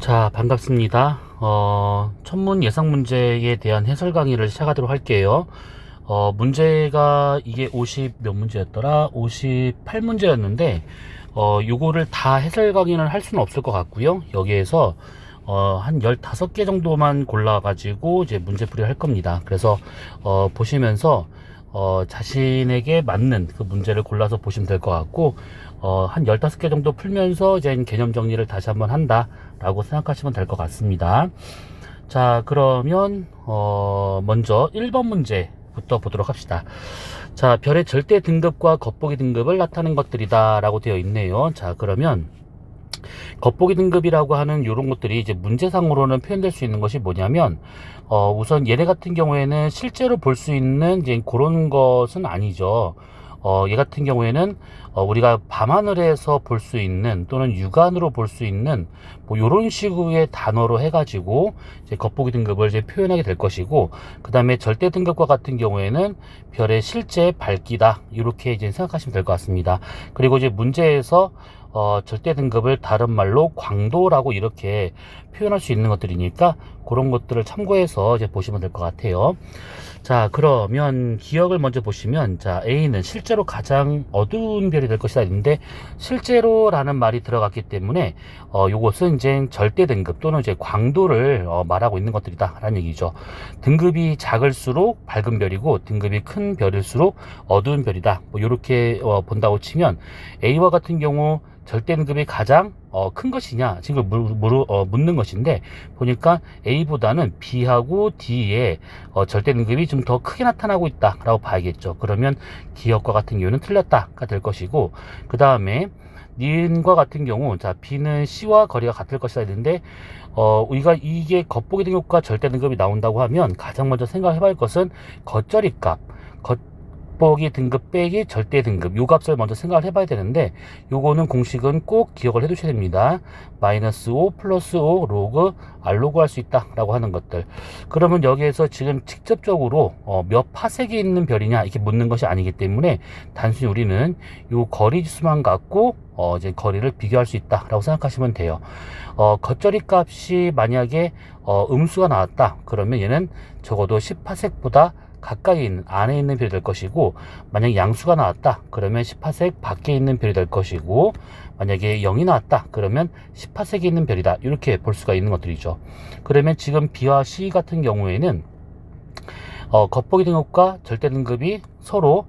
자, 반갑습니다. 천문 예상 문제에 대한 해설 강의를 시작하도록 할게요. 문제가 이게 50 몇 문제였더라? 58문제였는데, 요거를 다 해설 강의는 할 수는 없을 것 같고요. 여기에서, 한 15개 정도만 골라가지고 이제 문제풀이를 할 겁니다. 그래서, 보시면서, 자신에게 맞는 그 문제를 골라서 보시면 될 것 같고, 한 15개 정도 풀면서 이제 개념 정리를 다시 한번 한다 라고 생각하시면 될 것 같습니다. 자, 그러면 먼저 1번 문제부터 보도록 합시다. 자, 별의 절대 등급과 겉보기 등급을 나타낸 것들이다 라고 되어 있네요. 자, 그러면 겉보기 등급이라고 하는 이런 것들이 이제 문제상으로는 표현될 수 있는 것이 뭐냐면, 우선 얘네 같은 경우에는 실제로 볼 수 있는 이제 그런 것은 아니죠. 얘 같은 경우에는 우리가 밤하늘에서 볼 수 있는 또는 육안으로 볼 수 있는 뭐 요런 식의 단어로 해가지고 이제 겉보기 등급을 이제 표현하게 될 것이고, 그 다음에 절대 등급과 같은 경우에는 별의 실제 밝기다 이렇게 이제 생각하시면 될 것 같습니다. 그리고 이제 문제에서 절대 등급을 다른 말로 광도라고 이렇게 표현할 수 있는 것들이니까 그런 것들을 참고해서 이제 보시면 될 것 같아요. 자, 그러면 기억을 먼저 보시면, 자, A는 실제로 가장 어두운 별이 될 것이다 했는데, 실제로라는 말이 들어갔기 때문에 요것은 이제 절대 등급 또는 이제 광도를 말하고 있는 것들이다 라는 얘기죠. 등급이 작을수록 밝은 별이고 등급이 큰 별일수록 어두운 별이다, 뭐 이렇게 본다고 치면, A와 같은 경우 절대 등급이 가장 큰 것이냐 지금 묻는 것인데, 보니까 A보다는 B하고 D의 절대 등급이 좀 더 크게 나타나고 있다 라고 봐야겠죠. 그러면 기억과 같은 경우는 틀렸다가 될 것이고, 그 다음에 니은과 같은 경우, 자, B는 C와 거리가 같을 것이다 했는데, 우리가 이게 겉보기 등급과 절대 등급이 나온다고 하면 가장 먼저 생각해 봐야 할 것은 겉절이 값, 겉보기 등급 빼기 절대 등급, 요 값을 먼저 생각을 해봐야 되는데, 요거는 공식은 꼭 기억을 해 두셔야 됩니다. -5 플러스 5 로그 R로그 할 수 있다 라고 하는 것들. 그러면 여기에서 지금 직접적으로 몇 파색이 있는 별이냐 이렇게 묻는 것이 아니기 때문에, 단순히 우리는 요 거리 지수만 갖고 이제 거리를 비교할 수 있다 라고 생각하시면 돼요. 겉절이 값이 만약에 음수가 나왔다 그러면 얘는 적어도 10파색보다 가까이 있는 안에 있는 별이 될 것이고, 만약에 양수가 나왔다 그러면 10파색 밖에 있는 별이 될 것이고, 만약에 0이 나왔다 그러면 10파색이 있는 별이다 이렇게 볼 수가 있는 것들이죠. 그러면 지금 B와 C 같은 경우에는 겉보기 등급과 절대 등급이 서로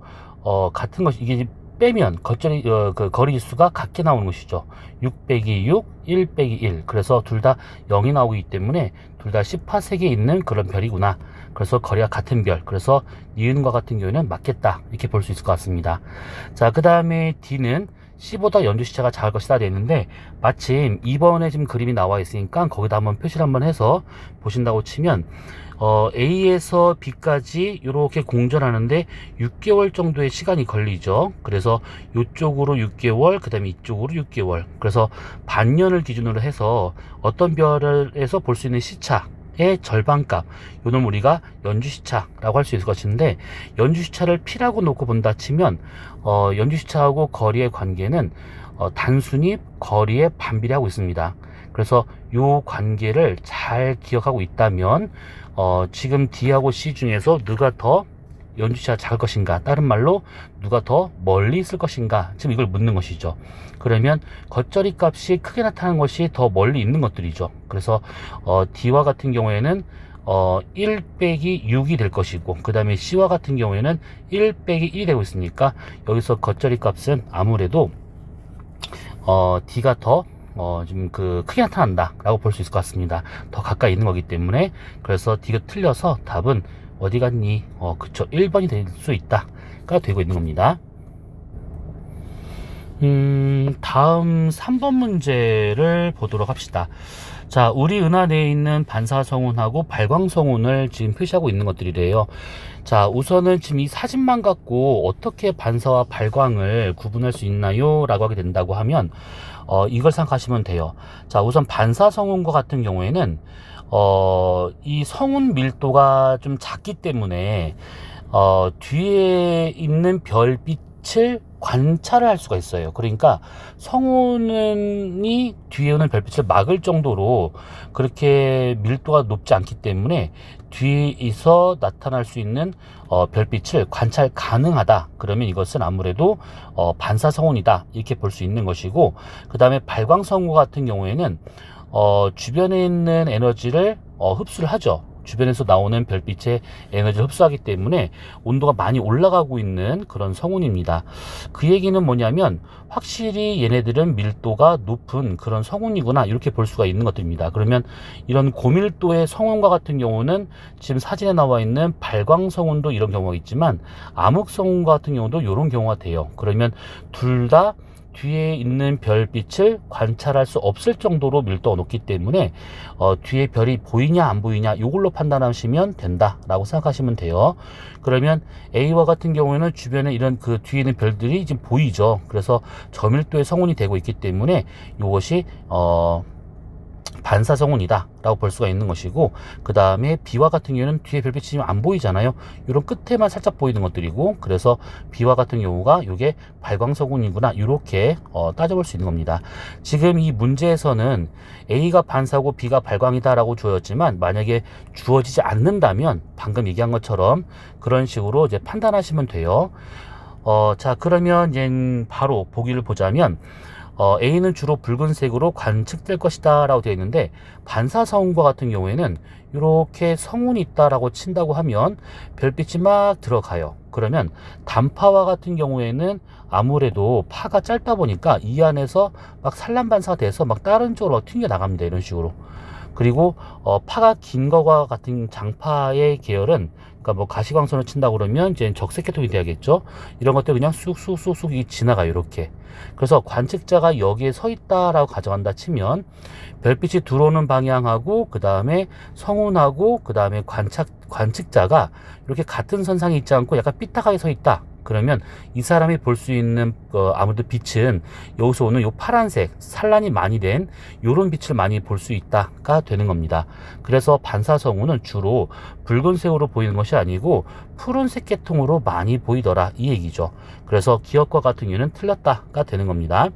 같은 것이, 이게 빼면 겉절이 그 거리 지수가 같게 나오는 것이죠. 6 빼기 6, 1 빼기 1. 그래서 둘 다 0이 나오기 때문에 둘 다 10파색에 있는 그런 별이구나. 그래서 거리가 같은 별. 그래서 니은과 같은 경우에는 맞겠다 이렇게 볼 수 있을 것 같습니다. 자, 그 다음에 D는 C보다 연주시차가 작을 것이다 되는데, 마침 2번에 지금 그림이 나와 있으니까 거기다 한번 표시를 한번 해서 보신다고 치면, A에서 B까지 이렇게 공전하는데 6개월 정도의 시간이 걸리죠. 그래서 이쪽으로 6개월, 그 다음에 이쪽으로 6개월. 그래서 반년을 기준으로 해서 어떤 별에서 볼 수 있는 시차의 절반값, 요놈 우리가 연주시차라고 할 수 있을 것인데, 연주시차를 P라고 놓고 본다 치면 연주시차하고 거리의 관계는 단순히 거리에 반비례하고 있습니다. 그래서 요 관계를 잘 기억하고 있다면 지금 D하고 C 중에서 누가 더 연주시차가 작을 것인가, 다른 말로 누가 더 멀리 있을 것인가, 지금 이걸 묻는 것이죠. 그러면 겉절이 값이 크게 나타나는 것이 더 멀리 있는 것들이죠. 그래서 D와 같은 경우에는 1 빼기 6이 될 것이고, 그 다음에 C와 같은 경우에는 1 빼기 1이 되고 있으니까, 여기서 겉절이 값은 아무래도 D가 더 좀 크게 나타난다 라고 볼 수 있을 것 같습니다. 더 가까이 있는 거기 때문에. 그래서 D가 틀려서 답은 어디 갔니? 그쵸, 1번이 될 수 있다가 되고 있는 겁니다. 다음 3번 문제를 보도록 합시다. 자, 우리 은하 내에 있는 반사성운하고 발광성운을 지금 표시하고 있는 것들이래요. 자, 우선은 지금 이 사진만 갖고 어떻게 반사와 발광을 구분할 수 있나요? 라고 하게 된다고 하면 이걸 생각하시면 돼요. 자, 우선 반사성운과 같은 경우에는 이 성운 밀도가 좀 작기 때문에 뒤에 있는 별빛을 관찰을 할 수가 있어요. 그러니까 성운이 뒤에 오는 별빛을 막을 정도로 그렇게 밀도가 높지 않기 때문에 뒤에서 나타날 수 있는 별빛을 관찰 가능하다. 그러면 이것은 아무래도 반사성운이다, 이렇게 볼 수 있는 것이고, 그 다음에 발광성운 같은 경우에는 주변에 있는 에너지를 흡수를 하죠. 주변에서 나오는 별빛의 에너지를 흡수하기 때문에 온도가 많이 올라가고 있는 그런 성운입니다. 그 얘기는 뭐냐면 확실히 얘네들은 밀도가 높은 그런 성운이구나, 이렇게 볼 수가 있는 것들입니다. 그러면 이런 고밀도의 성운과 같은 경우는 지금 사진에 나와 있는 발광성운도 이런 경우가 있지만 암흑성운과 같은 경우도 이런 경우가 돼요. 그러면 둘 다 뒤에 있는 별빛을 관찰할 수 없을 정도로 밀도가 높기 때문에 뒤에 별이 보이냐 안 보이냐, 이걸로 판단하시면 된다 라고 생각하시면 돼요. 그러면 A와 같은 경우에는 주변에 이런 그 뒤에 있는 별들이 지금 보이죠. 그래서 저밀도의 성운이 되고 있기 때문에 이것이 반사성운이다 라고 볼 수가 있는 것이고, 그 다음에 B와 같은 경우는 뒤에 별빛이 지금 안 보이잖아요. 이런 끝에만 살짝 보이는 것들이고, 그래서 B와 같은 경우가 이게 발광성운이구나, 이렇게 따져볼 수 있는 겁니다. 지금 이 문제에서는 A가 반사고 B가 발광이다 라고 주어졌지만, 만약에 주어지지 않는다면 방금 얘기한 것처럼 그런 식으로 이제 판단하시면 돼요. 자, 그러면 이제 바로 보기를 보자면 A는 주로 붉은색으로 관측될 것이다 라고 되어 있는데, 반사성운과 같은 경우에는 이렇게 성운이 있다 라고 친다고 하면 별빛이 막 들어가요. 그러면 단파와 같은 경우에는 아무래도 파가 짧다 보니까 이 안에서 막 산란반사가 돼서 막 다른 쪽으로 튕겨 나갑니다, 이런 식으로. 그리고 파가 긴 거와 같은 장파의 계열은, 그러니까 뭐 가시광선을 친다고 그러면 이제 적색계통이 돼야겠죠. 이런 것들 그냥 쑥쑥쑥쑥 지나가요, 이렇게. 그래서 관측자가 여기에 서 있다라고 가정한다 치면 별빛이 들어오는 방향하고 그 다음에 성운하고 그 다음에 관측자가 이렇게 같은 선상에 있지 않고 약간 삐딱하게 서 있다. 그러면 이 사람이 볼 수 있는 아무래도 빛은 여기서 오는 요 파란색, 산란이 많이 된 요런 빛을 많이 볼 수 있다가 되는 겁니다. 그래서 반사성운은 주로 붉은색으로 보이는 것이 아니고 푸른색 계통으로 많이 보이더라, 이 얘기죠. 그래서 기억과 같은 경우는 틀렸다가 되는 겁니다.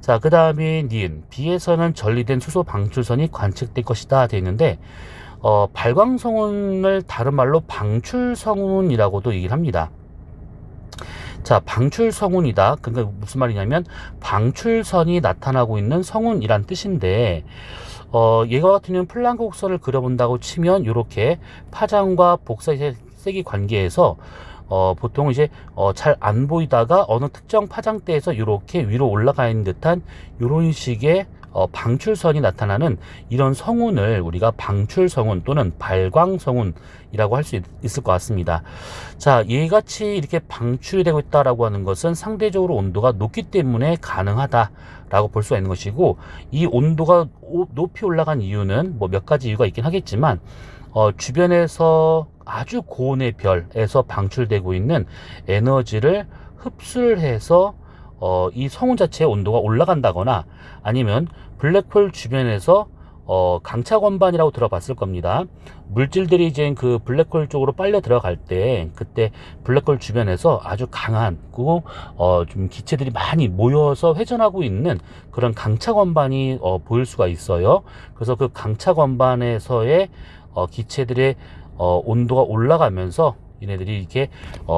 자, 그 다음에 니은, B에서는 전리된 수소 방출선이 관측될 것이다 되어 있는데, 발광성운을 다른 말로 방출성운이라고도 얘기를 합니다. 자, 방출성운이다. 그러니까 무슨 말이냐면 방출선이 나타나고 있는 성운이란 뜻인데, 얘가 같은 경우는 플랑크 곡선을 그려본다고 치면 이렇게 파장과 복사의 세기 관계에서 보통 이제 잘 안 보이다가 어느 특정 파장대에서 이렇게 위로 올라가 있는 듯한 이런 식의 방출선이 나타나는 이런 성운을 우리가 방출성운 또는 발광성운이라고 할 수 있을 것 같습니다. 자, 얘같이 이렇게 방출이 되고 있다라고 하는 것은 상대적으로 온도가 높기 때문에 가능하다라고 볼 수가 있는 것이고, 이 온도가 높이 올라간 이유는 뭐 몇 가지 이유가 있긴 하겠지만, 주변에서 아주 고온의 별에서 방출되고 있는 에너지를 흡수를 해서 이 성운 자체의 온도가 올라간다거나, 아니면 블랙홀 주변에서 강차건반이라고 들어봤을 겁니다. 물질들이 이제 그 블랙홀 쪽으로 빨려 들어갈 때, 그때 블랙홀 주변에서 아주 강한 좀 기체들이 많이 모여서 회전하고 있는 그런 강차건반이 보일 수가 있어요. 그래서 그 강차건반에서의 기체들의 온도가 올라가면서 얘네들이 이렇게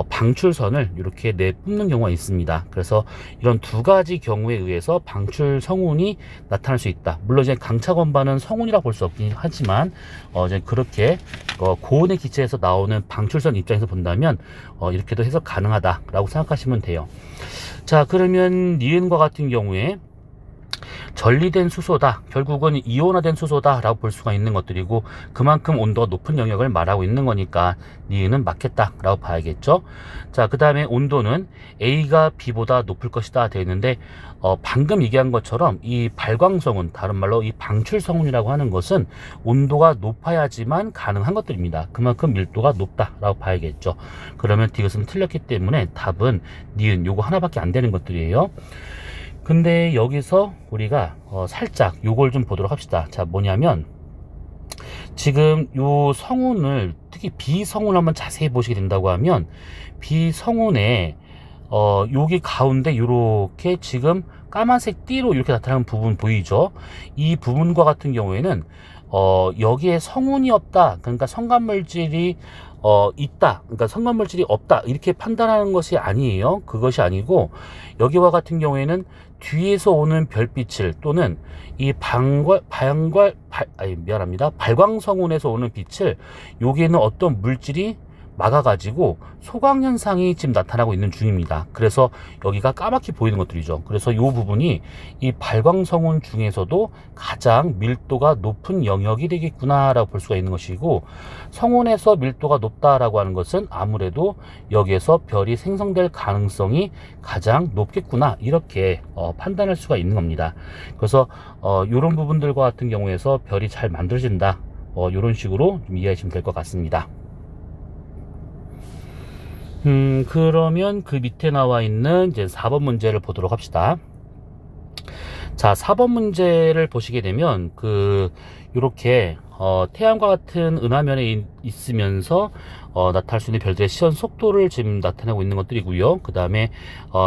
방출선을 이렇게 내뿜는 경우가 있습니다. 그래서 이런 두 가지 경우에 의해서 방출 성운이 나타날 수 있다. 물론 이제 강차건반은 성운이라 볼 수 없긴 하지만 이제 그렇게 고온의 기체에서 나오는 방출선 입장에서 본다면 이렇게도 해석 가능하다라고 생각하시면 돼요. 자, 그러면 니은과 같은 경우에 전리된 수소다, 결국은 이온화된 수소다 라고 볼 수가 있는 것들이고, 그만큼 온도가 높은 영역을 말하고 있는 거니까 니은은 맞겠다 라고 봐야겠죠. 자, 그 다음에 온도는 A가 B보다 높을 것이다 되어 있는데, 방금 얘기한 것처럼 이 발광성운, 다른 말로 이 방출성운이라고 하는 것은 온도가 높아야지만 가능한 것들입니다. 그만큼 밀도가 높다 라고 봐야겠죠. 그러면 이것은 틀렸기 때문에 답은 니은, 요거 하나밖에 안 되는 것들이에요. 근데 여기서 우리가 살짝 요걸 좀 보도록 합시다. 자, 뭐냐면 지금 요 성운을, 특히 비성운을 한번 자세히 보시게 된다고 하면, 비성운에 여기 가운데 이렇게 지금 까만색 띠로 이렇게 나타나는 부분 보이죠? 이 부분과 같은 경우에는 여기에 성운이 없다, 그러니까 성간물질이 있다, 그러니까 성간물질이 없다, 이렇게 판단하는 것이 아니에요. 그것이 아니고, 여기와 같은 경우에는 뒤에서 오는 별빛을 또는 이 발광성운에서 오는 빛을 여기에는 어떤 물질이 막아가지고 소광현상이 지금 나타나고 있는 중입니다. 그래서 여기가 까맣게 보이는 것들이죠. 그래서 이 부분이 이 발광성운 중에서도 가장 밀도가 높은 영역이 되겠구나 라고 볼 수가 있는 것이고, 성운에서 밀도가 높다라고 하는 것은 아무래도 여기에서 별이 생성될 가능성이 가장 높겠구나, 이렇게 판단할 수가 있는 겁니다. 그래서 이런 부분들과 같은 경우에서 별이 잘 만들어진다, 이런 식으로 좀 이해하시면 될 것 같습니다. 그러면 그 밑에 나와 있는 이제 4번 문제를 보도록 합시다. 자, 4번 문제를 보시게 되면 요렇게 태양과 같은 은하면에 있으면서 나타날 수 있는 별들의 시선 속도를 지금 나타내고 있는 것들이고요. 그 다음에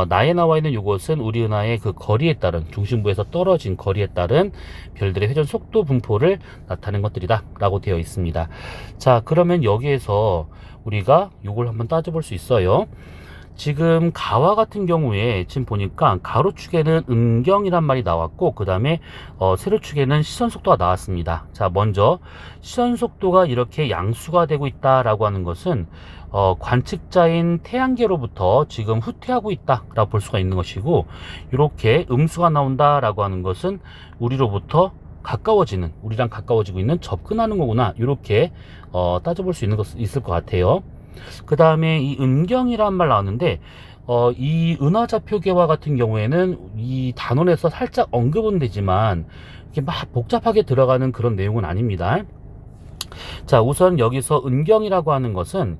나에 나와 있는 이것은 우리 은하의 그 거리에 따른, 중심부에서 떨어진 거리에 따른 별들의 회전 속도 분포를 나타낸 것들이다 라고 되어 있습니다. 자, 그러면 여기에서 우리가 이걸 한번 따져볼 수 있어요. 지금 가와 같은 경우에 지금 보니까 가로축에는 은경이란 말이 나왔고, 그 다음에 세로축에는 시선속도가 나왔습니다. 자, 먼저 시선속도가 이렇게 양수가 되고 있다라고 하는 것은 관측자인 태양계로부터 지금 후퇴하고 있다라고 볼 수가 있는 것이고, 이렇게 음수가 나온다라고 하는 것은 우리로부터 가까워지는, 우리랑 가까워지고 있는, 접근하는 거구나, 이렇게 따져볼 수 있을 것 같아요. 그 다음에 이 은경이란 말 나왔는데, 이 은하좌표계와 같은 경우에는 이 단원에서 살짝 언급은 되지만 이렇게 막 복잡하게 들어가는 그런 내용은 아닙니다. 자, 우선 여기서 은경이라고 하는 것은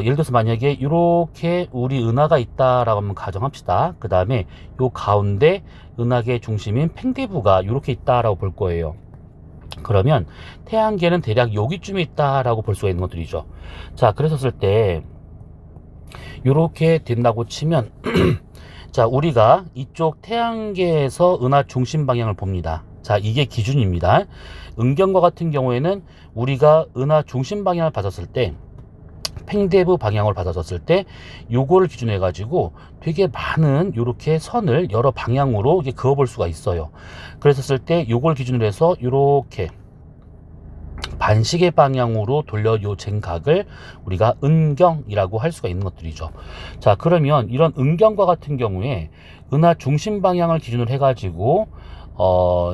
예를 들어서 만약에 이렇게 우리 은하가 있다라고 한번 가정합시다. 그 다음에 요 가운데 은하계 중심인 팽대부가 이렇게 있다라고 볼 거예요. 그러면 태양계는 대략 여기쯤에 있다라고 볼 수가 있는 것들이죠. 자, 그랬었을 때 이렇게 된다고 치면 자, 우리가 이쪽 태양계에서 은하 중심 방향을 봅니다. 자, 이게 기준입니다. 은경과 같은 경우에는 우리가 은하 중심 방향을 봤었을 때, 팽대부 방향을 받았었을 때 요거를 기준으로 해 가지고 되게 많은 요렇게 선을 여러 방향으로 이렇게 그어 볼 수가 있어요. 그랬었을 때 요걸 기준으로 해서 요렇게 반시계 방향으로 돌려 요 쟁각을 우리가 은경이라고 할 수가 있는 것들이죠. 자, 그러면 이런 은경과 같은 경우에 은하 중심 방향을 기준으로 해 가지고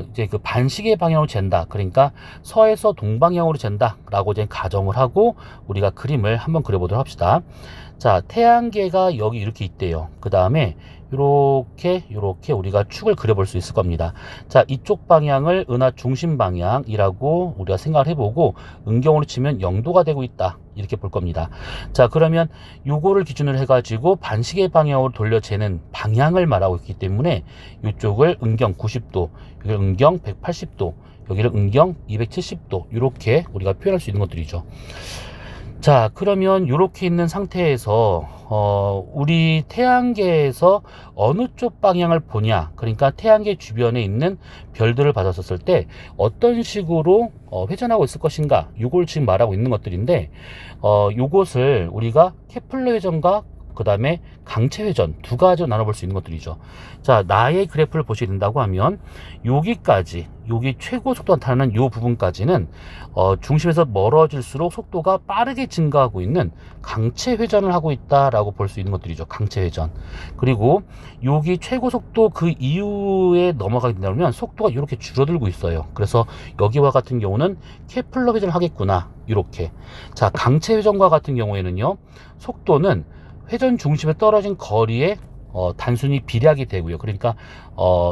이제 그 반시계 방향으로 잰다, 그러니까 서에서 동방향으로 잰다 라고 이제 가정을 하고 우리가 그림을 한번 그려보도록 합시다. 자, 태양계가 여기 이렇게 있대요. 그 다음에 요렇게 우리가 축을 그려볼 수 있을 겁니다. 자, 이쪽 방향을 은하 중심 방향이라고 우리가 생각을 해보고 은경으로 치면 0도가 되고 있다, 이렇게 볼 겁니다. 자, 그러면 요거를 기준으로 해가지고 반시계 방향으로 돌려 재는 방향을 말하고 있기 때문에 이쪽을 은경 90도, 여기를 은경 180도, 여기를 은경 270도, 이렇게 우리가 표현할 수 있는 것들이죠. 자, 그러면 이렇게 있는 상태에서 우리 태양계에서 어느 쪽 방향을 보냐, 그러니까 태양계 주변에 있는 별들을 받았었을 때 어떤 식으로 회전하고 있을 것인가, 이걸 지금 말하고 있는 것들인데, 이것을 우리가 케플러 회전과 그 다음에 강체 회전 두 가지로 나눠볼 수 있는 것들이죠. 자, 나의 그래프를 보시게 된다고 하면 여기까지, 여기 최고 속도가 나타나는 이 부분까지는 중심에서 멀어질수록 속도가 빠르게 증가하고 있는 강체 회전을 하고 있다라고 볼 수 있는 것들이죠. 강체 회전. 그리고 여기 최고 속도 그 이후에 넘어가게 된다면 속도가 이렇게 줄어들고 있어요. 그래서 여기와 같은 경우는 케플러 회전을 하겠구나, 이렇게. 자, 강체 회전과 같은 경우에는요, 속도는 회전 중심에 떨어진 거리에 단순히 비례하게 되고요. 그러니까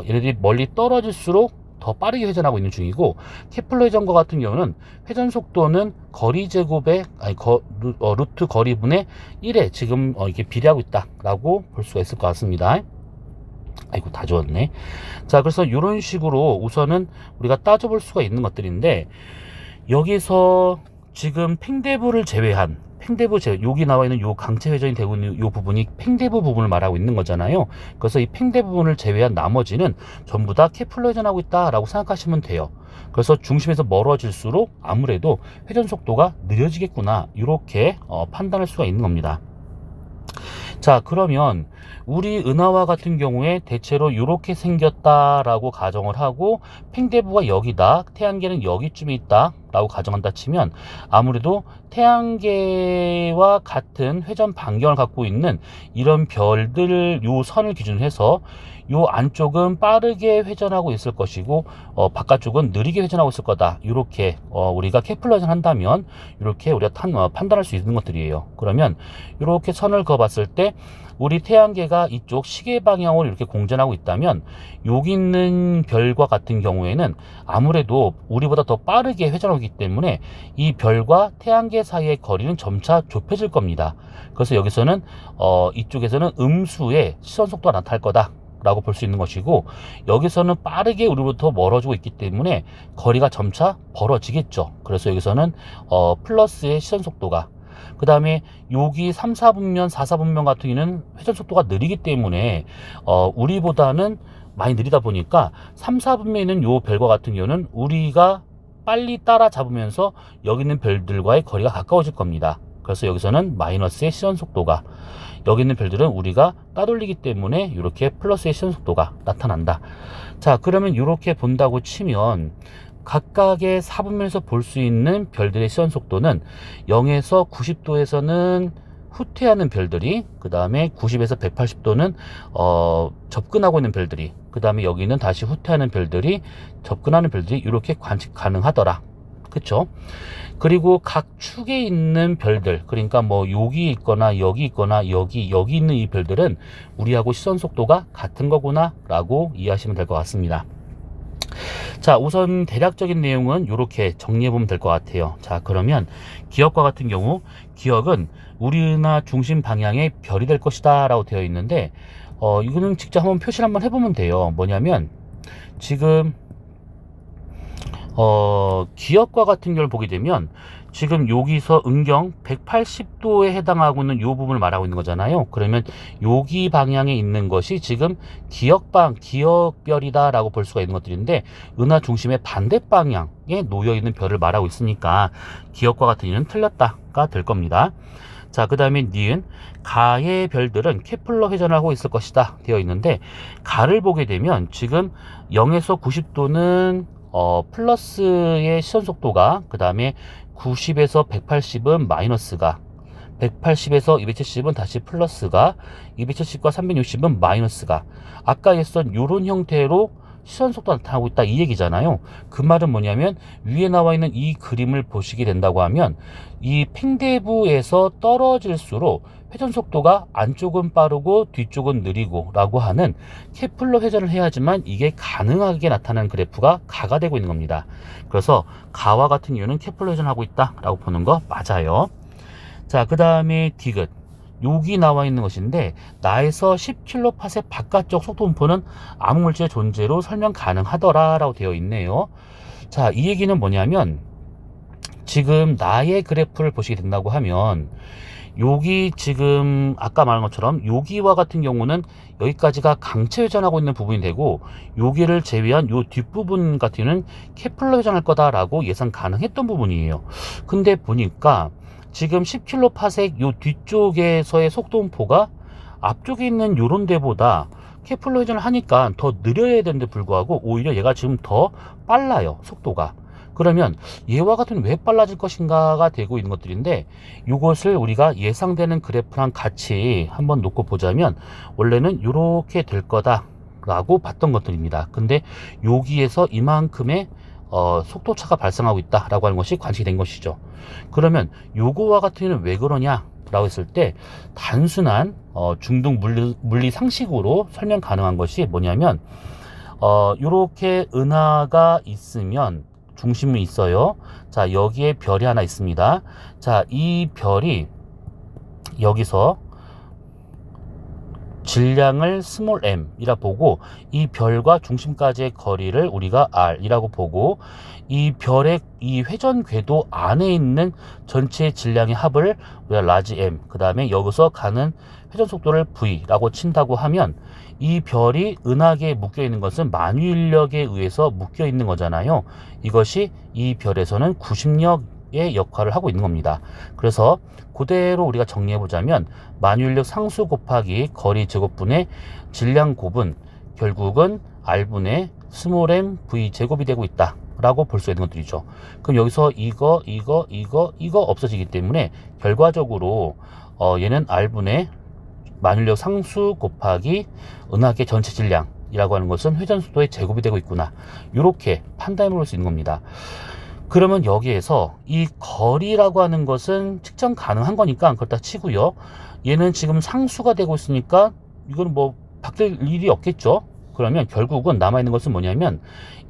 얘네들이 멀리 떨어질수록 더 빠르게 회전하고 있는 중이고, 케플러 회전과 같은 경우는 회전 속도는 거리 제곱의 루트 거리분의 1에 지금 이렇게 비례하고 있다라고 볼 수가 있을 것 같습니다. 아이고, 다 지웠네. 자, 그래서 이런 식으로 우선은 우리가 따져볼 수가 있는 것들인데, 여기서 지금 팽대부를 제외한 여기 나와 있는 요 강체 회전이 되고 있는 요 부분이 팽대부 부분을 말하고 있는 거잖아요. 그래서 이 팽대 부분을 제외한 나머지는 전부 다 케플러 회전하고 있다라고 생각하시면 돼요. 그래서 중심에서 멀어질수록 아무래도 회전 속도가 느려지겠구나, 이렇게 판단할 수가 있는 겁니다. 자, 그러면 우리 은하와 같은 경우에 대체로 이렇게 생겼다라고 가정을 하고 팽대부가 여기다, 태양계는 여기쯤에 있다 라고 가정한다 치면, 아무래도 태양계와 같은 회전 반경을 갖고 있는 이런 별들, 요 선을 기준으로 해서 요 안쪽은 빠르게 회전하고 있을 것이고 바깥쪽은 느리게 회전하고 있을 거다, 이렇게 우리가 케플러 회전 한다면 이렇게 우리가 판단할 수 있는 것들이에요. 그러면 이렇게 선을 그어봤을 때 우리 태양계가 이쪽 시계 방향으로 이렇게 공전하고 있다면, 여기 있는 별과 같은 경우에는 아무래도 우리보다 더 빠르게 회전하기 때문에 이 별과 태양계 사이의 거리는 점차 좁혀질 겁니다. 그래서 여기서는 이쪽에서는 음수의 시선 속도가 나타날 거다 라고 볼 수 있는 것이고, 여기서는 빠르게 우리로부터 멀어지고 있기 때문에 거리가 점차 벌어지겠죠. 그래서 여기서는 플러스의 시선 속도가, 그 다음에 여기 3, 4분면, 4, 4분면 같은 경우는 회전 속도가 느리기 때문에 우리보다는 많이 느리다 보니까 3, 4분면에 있는 요 별과 같은 경우는 우리가 빨리 따라잡으면서 여기 있는 별들과의 거리가 가까워질 겁니다. 그래서 여기서는 마이너스의 시선 속도가, 여기 있는 별들은 우리가 따돌리기 때문에 이렇게 플러스의 시선 속도가 나타난다. 자, 그러면 이렇게 본다고 치면 각각의 4분면에서 볼 수 있는 별들의 시선 속도는 0에서 90도에서는 후퇴하는 별들이, 그 다음에 90에서 180도는 접근하고 있는 별들이, 그 다음에 여기는 다시 후퇴하는 별들이, 접근하는 별들이 이렇게 관측 가능하더라. 그쵸? 그리고 각 축에 있는 별들, 그러니까 뭐 여기 있거나 여기 있거나 여기 있는 이 별들은 우리하고 시선 속도가 같은 거구나 라고 이해하시면 될 것 같습니다. 자, 우선 대략적인 내용은 이렇게 정리해 보면 될 것 같아요. 자, 그러면 기억과 같은 경우, 기억은 우리 은하 중심 방향의 별이 될 것이다 라고 되어 있는데, 이거는 직접 한번 표시를 한번 해보면 돼요. 뭐냐면 지금 기억과 같은 경우를 보게 되면 지금 여기서 은경 180도에 해당하고 있는 이 부분을 말하고 있는 거잖아요. 그러면 여기 방향에 있는 것이 지금 기억별이다 라고 볼 수가 있는 것들인데, 은하 중심의 반대 방향에 놓여 있는 별을 말하고 있으니까 기억과 같은 이는 틀렸다가 될 겁니다. 자, 그 다음에 니은, 가의 별들은 케플러 회전을 하고 있을 것이다 되어 있는데, 가를 보게 되면 지금 0에서 90도는 플러스의 시선 속도가, 그 다음에 90에서 180은 마이너스가, 180에서 270은 다시 플러스가, 270과 360은 마이너스가, 아까 했던 이런 형태로 시선 속도가 나타나고 있다, 이 얘기잖아요. 그 말은 뭐냐면 위에 나와 있는 이 그림을 보시게 된다고 하면 이 팽대부에서 떨어질수록 회전 속도가 안쪽은 빠르고 뒤쪽은 느리고 라고 하는 케플러 회전을 해야지만 이게 가능하게 나타나는 그래프가 가가 되고 있는 겁니다. 그래서 가와 같은 이유는 케플러 회전하고 있다 라고 보는 거 맞아요. 자, 그 다음에 디귿, 여기 나와 있는 것인데, 나에서 10kp의 바깥쪽 속도 분포는 암흑물질의 존재로 설명 가능하더라 라고 되어 있네요. 자, 이 얘기는 뭐냐면 지금 나의 그래프를 보시게 된다고 하면, 여기 지금 아까 말한 것처럼 여기와 같은 경우는 여기까지가 강체 회전하고 있는 부분이 되고, 여기를 제외한 요 뒷부분 같은 경우는 케플러 회전할 거다라고 예상 가능했던 부분이에요. 근데 보니까 지금 10kp의 요 뒤쪽에서의 속도음포가 앞쪽에 있는 요런 데보다 케플러 회전을 하니까 더 느려야 되는데 불구하고 오히려 얘가 지금 더 빨라요, 속도가. 그러면 얘와 같은 왜 빨라질 것인가가 되고 있는 것들인데, 이것을 우리가 예상되는 그래프랑 같이 한번 놓고 보자면 원래는 이렇게 될 거다 라고 봤던 것들입니다. 근데 여기에서 이만큼의 속도차가 발생하고 있다 라고 하는 것이 관측이 된 것이죠. 그러면 요거와 같은 경우는 왜 그러냐 라고 했을 때, 단순한 중등 물리 상식으로 설명 가능한 것이 뭐냐면, 요렇게 은하가 있으면 중심이 있어요. 자, 여기에 별이 하나 있습니다. 자, 이 별이 여기서 질량을 스몰 m이라 보고, 이 별과 중심까지의 거리를 우리가 r이라고 보고, 이 별의 이 회전 궤도 안에 있는 전체 질량의 합을 우리가 라지 m, 그 다음에 여기서 가는 회전 속도를 v라고 친다고 하면, 이 별이 은하계에 묶여 있는 것은 만유인력에 의해서 묶여 있는 거잖아요. 이것이 이 별에서는 구심력의 역할을 하고 있는 겁니다. 그래서 그대로 우리가 정리해 보자면, 만유인력 상수 곱하기 거리 제곱분의 질량 곱은 결국은 r분의 스몰 m v 제곱이 되고 있다 라고 볼 수 있는 것들이죠. 그럼 여기서 이거 없어지기 때문에 결과적으로 얘는 r분의 만유인력 상수 곱하기 은하계 전체 질량이라고 하는 것은 회전속도의 제곱이 되고 있구나, 이렇게 판단해 볼 수 있는 겁니다. 그러면 여기에서 이 거리라고 하는 것은 측정 가능한 거니까 그렇다 치고요. 얘는 지금 상수가 되고 있으니까 이건 뭐 바뀔 일이 없겠죠. 그러면 결국은 남아있는 것은 뭐냐면,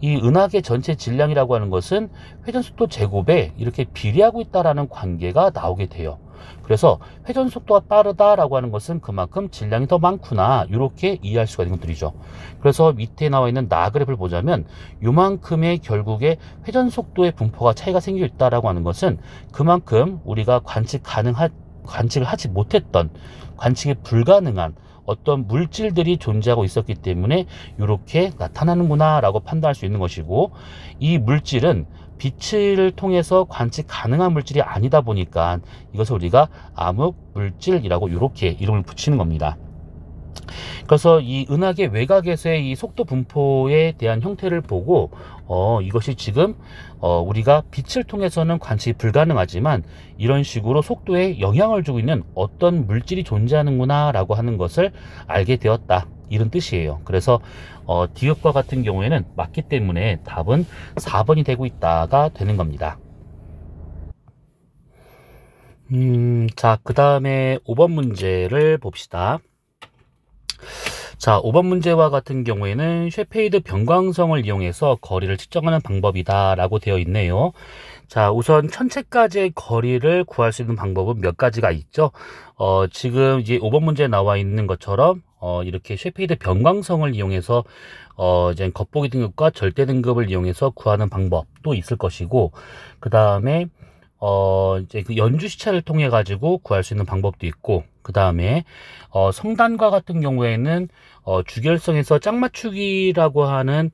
이 은하계 전체 질량이라고 하는 것은 회전속도 제곱에 이렇게 비례하고 있다라는 관계가 나오게 돼요. 그래서 회전속도가 빠르다라고 하는 것은 그만큼 질량이 더 많구나, 이렇게 이해할 수가 있는 것들이죠. 그래서 밑에 나와 있는 나그래프를 보자면, 요만큼의 결국에 회전속도의 분포가 차이가 생기고 있다라고 하는 것은 그만큼 우리가 관측을 하지 못했던, 관측이 불가능한 어떤 물질들이 존재하고 있었기 때문에 이렇게 나타나는구나 라고 판단할 수 있는 것이고, 이 물질은 빛을 통해서 관측 가능한 물질이 아니다 보니까 이것을 우리가 암흑 물질이라고 이렇게 이름을 붙이는 겁니다. 그래서 이 은하계 외곽에서의 이 속도 분포에 대한 형태를 보고 이것이 지금 우리가 빛을 통해서는 관측이 불가능하지만 이런 식으로 속도에 영향을 주고 있는 어떤 물질이 존재하는구나 라고 하는 것을 알게 되었다, 이런 뜻이에요. 그래서 디귿과 같은 경우에는 맞기 때문에 답은 4번이 되고 있다가 되는 겁니다. 자, 그 다음에 5번 문제를 봅시다. 자, 5번 문제와 같은 경우에는 셰페이드 변광성을 이용해서 거리를 측정하는 방법이다 라고 되어 있네요. 자, 우선 천체까지의 거리를 구할 수 있는 방법은 몇 가지가 있죠. 지금 이제 5번 문제에 나와 있는 것처럼 이렇게 셰페이드 변광성을 이용해서 이제 겉보기 등급과 절대 등급을 이용해서 구하는 방법도 있을 것이고, 그 다음에 이제 그 연주 시차를 통해 가지고 구할 수 있는 방법도 있고, 그 다음에 성단과 같은 경우에는 주결성에서 짝맞추기라고 하는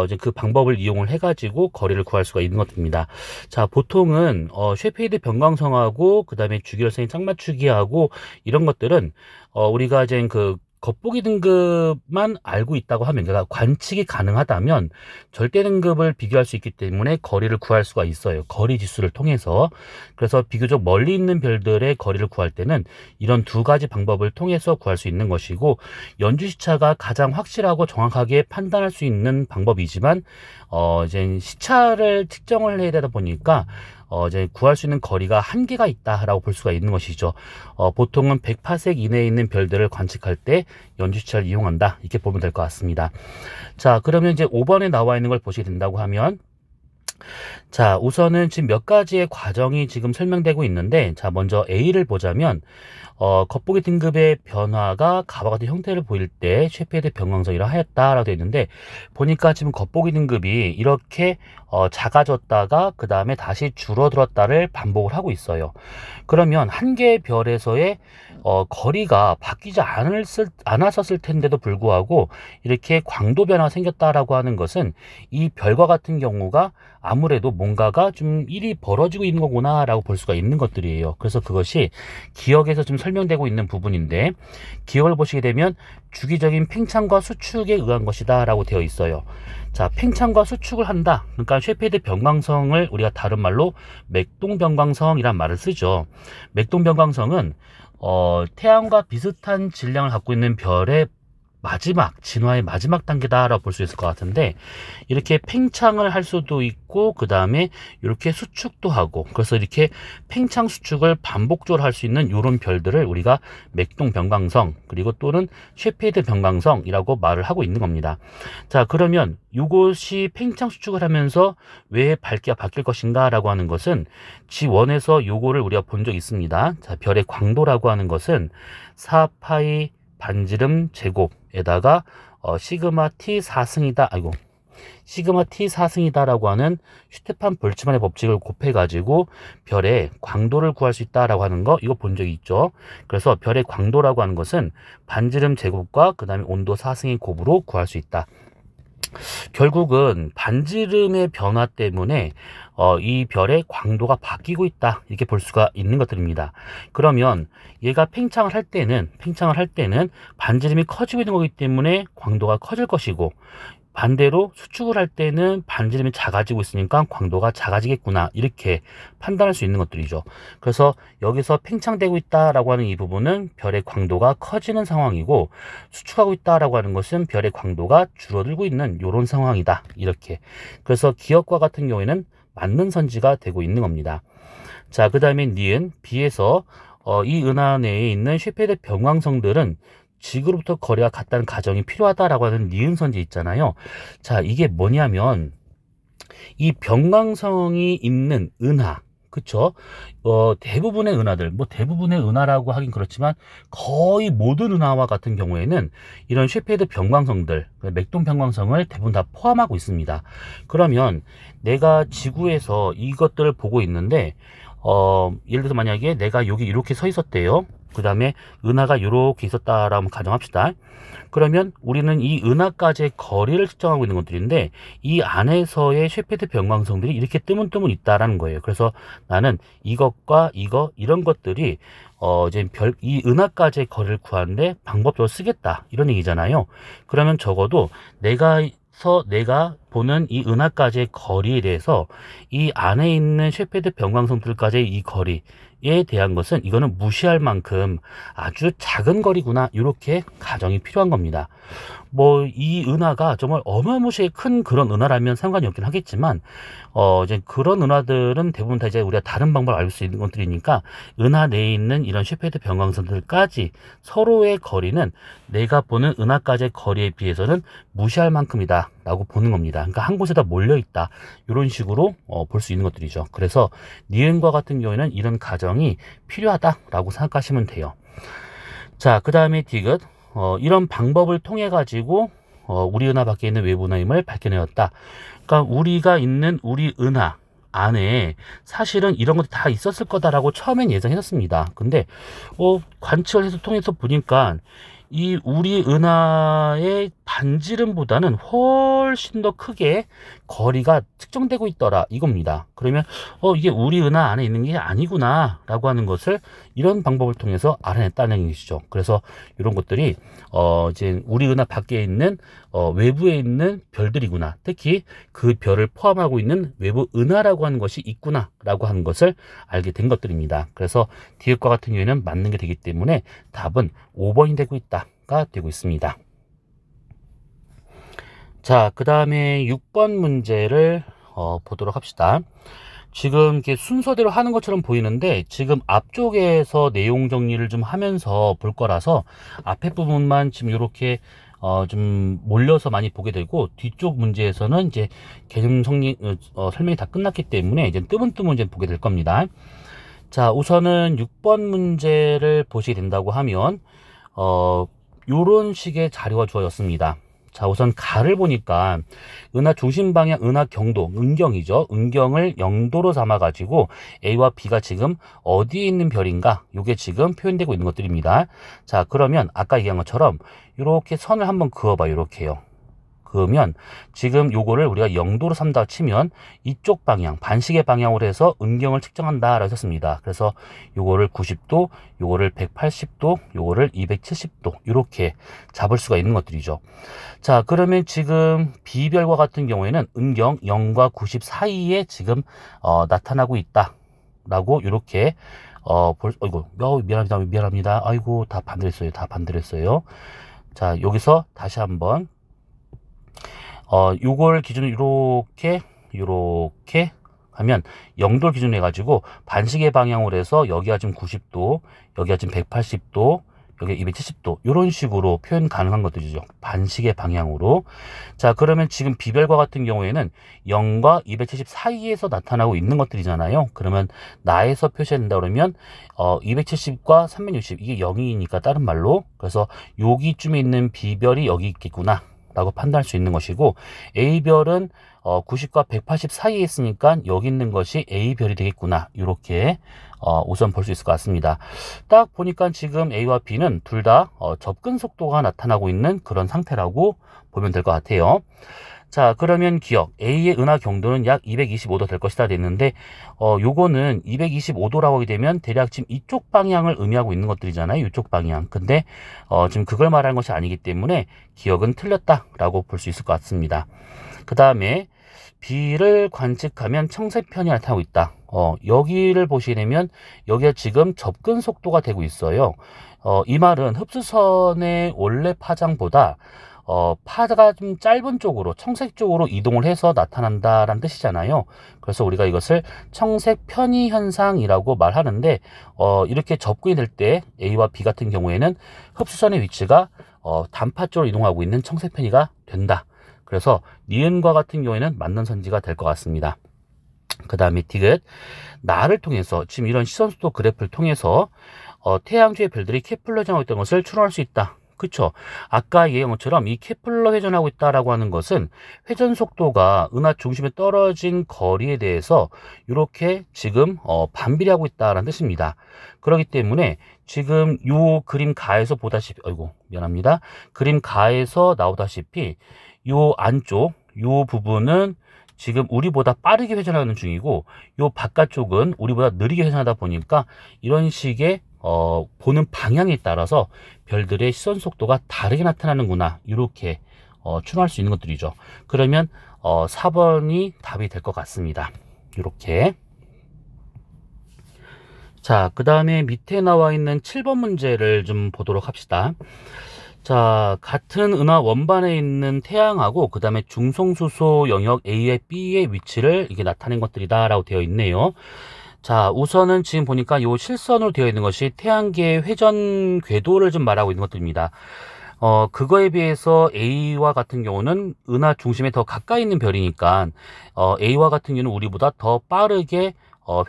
이제 그 방법을 이용을 해 가지고 거리를 구할 수가 있는 것입니다. 자, 보통은 셰페이드 변광성하고 그 다음에 주결성의 짝맞추기하고 이런 것들은 우리가 이제 그 겉보기 등급만 알고 있다고 하면, 그러니까 관측이 가능하다면 절대 등급을 비교할 수 있기 때문에 거리를 구할 수가 있어요. 거리 지수를 통해서. 그래서 비교적 멀리 있는 별들의 거리를 구할 때는 이런 두 가지 방법을 통해서 구할 수 있는 것이고, 연주시차가 가장 확실하고 정확하게 판단할 수 있는 방법이지만 이제 시차를 측정을 해야 되다 보니까 이제 구할 수 있는 거리가 한계가 있다라고 볼 수가 있는 것이죠. 보통은 100파섹 이내에 있는 별들을 관측할 때 연주시차를 이용한다, 이렇게 보면 될 것 같습니다. 자, 그러면 이제 5번에 나와 있는 걸 보시게 된다고 하면, 자, 우선은 지금 몇 가지의 과정이 지금 설명되고 있는데, 자, 먼저 A를 보자면 겉보기 등급의 변화가 가와 같은 형태를 보일 때 셰페이드 변광성이라 하였다라고 되어 있는데, 보니까 지금 겉보기 등급이 이렇게 작아졌다가 그 다음에 다시 줄어들었다를 반복을 하고 있어요. 그러면 한 개의 별에서의 거리가 바뀌지 않았었을 텐데도 불구하고 이렇게 광도 변화가 생겼다라고 하는 것은 이 별과 같은 경우가 아무래도 뭔가가 좀 일이 벌어지고 있는 거구나 라고 볼 수가 있는 것들이에요. 그래서 그것이 기억에서 좀 설명되고 있는 부분인데, 기억을 보시게 되면 주기적인 팽창과 수축에 의한 것이다 라고 되어 있어요. 자, 팽창과 수축을 한다, 그러니까 셰페이드 변광성을 우리가 다른 말로 맥동 변광성이란 말을 쓰죠. 맥동 변광성은 태양과 비슷한 질량을 갖고 있는 별의 마지막, 진화의 마지막 단계다라고 볼 수 있을 것 같은데, 이렇게 팽창을 할 수도 있고 그 다음에 이렇게 수축도 하고, 그래서 이렇게 팽창 수축을 반복적으로 할 수 있는 이런 별들을 우리가 맥동 변광성, 그리고 또는 셰페이드 변광성이라고 말을 하고 있는 겁니다. 자, 그러면 이것이 팽창 수축을 하면서 왜 밝기가 바뀔 것인가 라고 하는 것은 G1에서 요거를 우리가 본 적이 있습니다. 자, 별의 광도라고 하는 것은 4파이 반지름 제곱에다가 시그마 T 4승이다. 아이고. 시그마 T 4승이다 라고 하는 슈테판 볼츠만의 법칙을 곱해 가지고 별의 광도를 구할 수 있다 라고 하는 거, 이거 본 적이 있죠. 그래서 별의 광도라고 하는 것은 반지름 제곱과 그 다음에 온도 4승의 곱으로 구할 수 있다. 결국은 반지름의 변화 때문에 이 별의 광도가 바뀌고 있다, 이렇게 볼 수가 있는 것들입니다. 그러면 얘가 팽창을 할 때는 반지름이 커지고 있는 거기 때문에 광도가 커질 것이고, 반대로 수축을 할 때는 반지름이 작아지고 있으니까 광도가 작아지겠구나, 이렇게 판단할 수 있는 것들이죠. 그래서 여기서 팽창되고 있다라고 하는 이 부분은 별의 광도가 커지는 상황이고, 수축하고 있다라고 하는 것은 별의 광도가 줄어들고 있는 이런 상황이다, 이렇게. 그래서 기역과 같은 경우에는 맞는 선지가 되고 있는 겁니다. 자, 그 다음에 니은 B에서 이 은하 내에 있는 쉐페드 병광성들은 지구로부터 거리가 같다는 가정이 필요하다라고 하는 니은 선지 있잖아요. 자, 이게 뭐냐면 이 병광성이 있는 은하, 그쵸? 대부분의 은하들, 뭐 대부분의 은하라고 하긴 그렇지만 거의 모든 은하와 같은 경우에는 이런 쉐페드 병광성들, 맥동 병광성을 대부분 다 포함하고 있습니다. 그러면 내가 지구에서 이것들을 보고 있는데 예를 들어서 만약에 내가 여기 이렇게 서 있었대요. 그 다음에 은하가 이렇게 있었다라고 가정합시다. 그러면 우리는 이 은하까지의 거리를 측정하고 있는 것들인데, 이 안에서의 쉐페드 병광성들이 이렇게 뜨문뜨문 있다라는 거예요. 그래서 나는 이것과 이런 것들이 이제 이 은하까지의 거리를 구하는데 방법적으로 쓰겠다, 이런 얘기잖아요. 그러면 적어도 내가 보는 이 은하까지의 거리에 대해서 이 안에 있는 쉐페드 병광성들까지의 이 거리에 대한 것은 이거는 무시할 만큼 아주 작은 거리구나, 이렇게 가정이 필요한 겁니다. 뭐 이 은하가 정말 어마무시하게 큰 그런 은하라면 상관이 없긴 하겠지만 이제 그런 은하들은 대부분 다 이제 우리가 다른 방법을 알 수 있는 것들이니까, 은하 내에 있는 이런 쉐페드 병광성들까지 서로의 거리는 내가 보는 은하까지의 거리에 비해서는 무시할 만큼이다 라고 보는 겁니다. 그러니까 한 곳에다 몰려 있다, 이런 식으로 볼 수 있는 것들이죠. 그래서 니은과 같은 경우에는 이런 가정이 필요하다 라고 생각하시면 돼요. 자, 그 다음에 디귿, 이런 방법을 통해 가지고 우리 은하 밖에 있는 외부 은하임을 밝혀내었다. 그러니까 우리가 있는 우리 은하 안에 사실은 이런 것도 다 있었을 거다라고 처음엔 예상했었습니다. 근데 관측을 해서 통해서 보니까 이 우리 은하의 반지름보다는 훨씬 더 크게 거리가 측정되고 있더라, 이겁니다. 그러면 이게 우리 은하 안에 있는 게 아니구나 라고 하는 것을 이런 방법을 통해서 알아냈다는 것이죠. 그래서 이런 것들이 이제 우리 은하 밖에 있는 외부에 있는 별들이구나, 특히 그 별을 포함하고 있는 외부 은하라고 하는 것이 있구나 라고 하는 것을 알게 된 것들입니다. 그래서 디귿과 같은 경우에는 맞는 게 되기 때문에 답은 5번이 되고 있다가 되고 있습니다. 자, 그 다음에 6번 문제를 보도록 합시다. 지금 이렇게 순서대로 하는 것처럼 보이는데, 지금 앞쪽에서 내용 정리를 좀 하면서 볼 거라서 앞에 부분만 지금 이렇게 좀 몰려서 많이 보게 되고, 뒤쪽 문제에서는 이제 개념 설명이 다 끝났기 때문에 이제 뜨문뜨문 이제 보게 될 겁니다. 자, 우선은 6번 문제를 보시게 된다고 하면 요런 식의 자료가 주어졌습니다. 자, 우선 가를 보니까 은하 중심 방향, 은하 경도, 은경이죠. 은경을 0도로 삼아 가지고 A와 B가 지금 어디에 있는 별인가, 요게 지금 표현되고 있는 것들입니다. 자, 그러면 아까 얘기한 것처럼 이렇게 선을 한번 그어봐요. 이렇게요. 그러면 지금 요거를 우리가 0도로 삼다 치면 이쪽 방향, 반시계 방향으로 해서 은경을 측정한다 라고 했습니다. 그래서 요거를 90도, 요거를 180도, 요거를 270도 이렇게 잡을 수가 있는 것들이죠. 자, 그러면 지금 B별과 같은 경우에는 은경 0과 90 사이에 지금 나타나고 있다 라고 이렇게 아이고, 미안합니다. 아이고, 다 반대로 했어요. 자, 여기서 다시 한번 요걸 기준으로 이렇게 하면 0도를 기준으로 해가지고 반시계 방향으로 해서 여기가 지금 90도, 여기가 지금 180도, 여기 270도 이런 식으로 표현 가능한 것들이죠. 반시계 방향으로. 자, 그러면 지금 비별과 같은 경우에는 0과 270 사이에서 나타나고 있는 것들이잖아요. 그러면 나에서 표시된다 그러면 270과 360 이게 0이니까 다른 말로, 그래서 여기쯤에 있는 비별이 여기 있겠구나 라고 판단할 수 있는 것이고, A별은 90과 180 사이에 있으니까 여기 있는 것이 A별이 되겠구나, 이렇게 우선 볼 수 있을 것 같습니다. 딱 보니까 지금 A와 B는 둘 다 접근 속도가 나타나고 있는 그런 상태라고 보면 될 것 같아요. 자, 그러면 기억 A의 은하 경도는 약 225도 될 것이다 됐는데, 요거는 225도라고 하게 되면 대략 지금 이쪽 방향을 의미하고 있는 것들이잖아요. 이쪽 방향. 근데 지금 그걸 말하는 것이 아니기 때문에 기억은 틀렸다라고 볼 수 있을 것 같습니다. 그 다음에 B를 관측하면 청색편이 나타나고 있다. 여기를 보시게 되면 여기가 지금 접근 속도가 되고 있어요. 이 말은 흡수선의 원래 파장보다 파가 좀 짧은 쪽으로, 청색 쪽으로 이동을 해서 나타난다라는 뜻이잖아요. 그래서 우리가 이것을 청색 편의 현상이라고 말하는데, 이렇게 접근이 될 때 A와 B 같은 경우에는 흡수선의 위치가 단파 쪽으로 이동하고 있는 청색 편의가 된다. 그래서 니은과 같은 경우에는 맞는 선지가 될 것 같습니다. 그 다음에 디귿, 나를 통해서 지금 이런 시선속도 그래프를 통해서 태양 주의 별들이 케플러 회전하고 있던 것을 추론할 수 있다. 그쵸? 아까 얘기한 것처럼 이 케플러 회전하고 있다라고 하는 것은 회전 속도가 은하 중심에 떨어진 거리에 대해서 이렇게 지금 반비례하고 있다라는 뜻입니다. 그렇기 때문에 지금 요 그림 가에서 보다시피, 아이고 미안합니다. 그림 가에서 나오다시피 요 안쪽 요 부분은 지금 우리보다 빠르게 회전하는 중이고, 요 바깥쪽은 우리보다 느리게 회전하다 보니까 이런 식의 보는 방향에 따라서 별들의 시선 속도가 다르게 나타나는구나, 이렇게 추론할 수 있는 것들이죠. 그러면 4번이 답이 될 것 같습니다. 이렇게. 자, 그 다음에 밑에 나와 있는 7번 문제를 좀 보도록 합시다. 자, 같은 은하 원반에 있는 태양하고 그 다음에 중성수소 영역 A의 B의 위치를 이게 나타낸 것들이다 라고 되어 있네요. 자, 우선은 지금 보니까 요 실선으로 되어 있는 것이 태양계의 회전 궤도를 좀 말하고 있는 것들입니다. 그거에 비해서 A와 같은 경우는 은하 중심에 더 가까이 있는 별이니까 A와 같은 경우는 우리보다 더 빠르게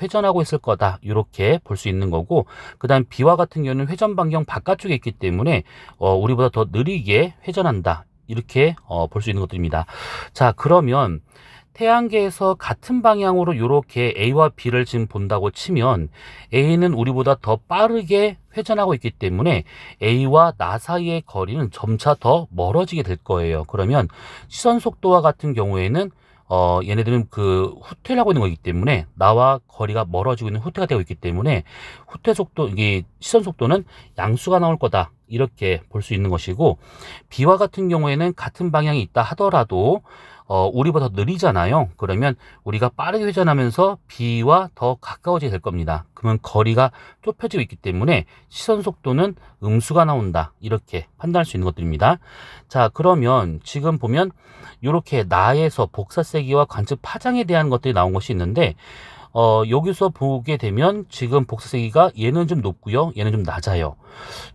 회전하고 있을 거다, 이렇게 볼 수 있는 거고, 그 다음 B와 같은 경우는 회전 반경 바깥쪽에 있기 때문에 우리보다 더 느리게 회전한다, 이렇게 볼 수 있는 것들입니다. 자, 그러면 태양계에서 같은 방향으로 이렇게 A와 B를 지금 본다고 치면 A는 우리보다 더 빠르게 회전하고 있기 때문에 A와 나 사이의 거리는 점차 더 멀어지게 될 거예요. 그러면 시선 속도와 같은 경우에는 얘네들은 그 후퇴를 하고 있는 거기 때문에 나와 거리가 멀어지고 있는 후퇴가 되고 있기 때문에 후퇴 속도, 이게 시선 속도는 양수가 나올 거다, 이렇게 볼 수 있는 것이고, B와 같은 경우에는 같은 방향이 있다 하더라도 우리보다 더 느리잖아요. 그러면 우리가 빠르게 회전하면서 B와 더 가까워지게 될 겁니다. 그러면 거리가 좁혀지고 있기 때문에 시선 속도는 음수가 나온다, 이렇게 판단할 수 있는 것들입니다. 자, 그러면 지금 보면 이렇게 나에서 복사세기와 관측 파장에 대한 것들이 나온 것이 있는데, 여기서 보게 되면 지금 복사세기가 얘는 좀 높고요, 얘는 좀 낮아요.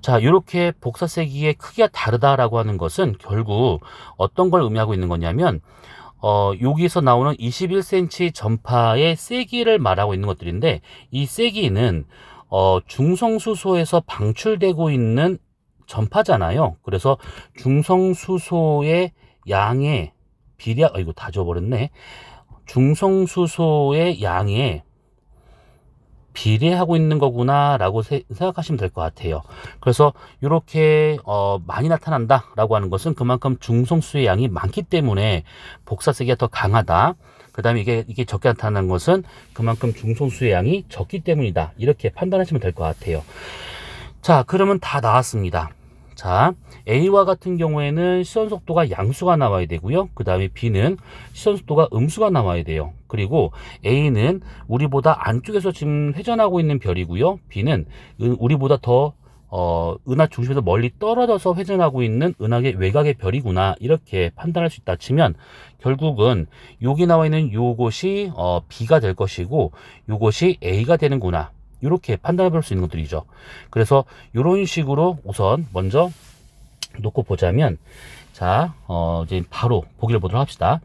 자, 이렇게 복사세기의 크기가 다르다라고 하는 것은 결국 어떤 걸 의미하고 있는 거냐면, 여기서 나오는 21cm 전파의 세기를 말하고 있는 것들인데, 이 세기는 중성수소에서 방출되고 있는 전파잖아요. 그래서 중성수소의 양의 이거 다 줘버렸네. 중성수소의 양에 비례하고 있는 거구나 라고 생각하시면 될 것 같아요. 그래서 이렇게 많이 나타난다 라고 하는 것은 그만큼 중성수소의 양이 많기 때문에 복사세기가 더 강하다. 그 다음에 이게 적게 나타나는 것은 그만큼 중성수소의 양이 적기 때문이다, 이렇게 판단하시면 될 것 같아요. 자, 그러면 다 나왔습니다. 자, A와 같은 경우에는 시선 속도가 양수가 나와야 되고요. 그 다음에 B는 시선 속도가 음수가 나와야 돼요. 그리고 A는 우리보다 안쪽에서 지금 회전하고 있는 별이고요. B는 우리보다 더 은하 중심에서 멀리 떨어져서 회전하고 있는 은하계 외곽의 별이구나, 이렇게 판단할 수 있다 치면 결국은 여기 나와 있는 요것이 B가 될 것이고 요것이 A가 되는구나, 이렇게 판단해 볼 수 있는 것들이죠. 그래서 이런 식으로 우선 먼저 놓고 보자면, 자, 이제 바로 보기를 보도록 합시다.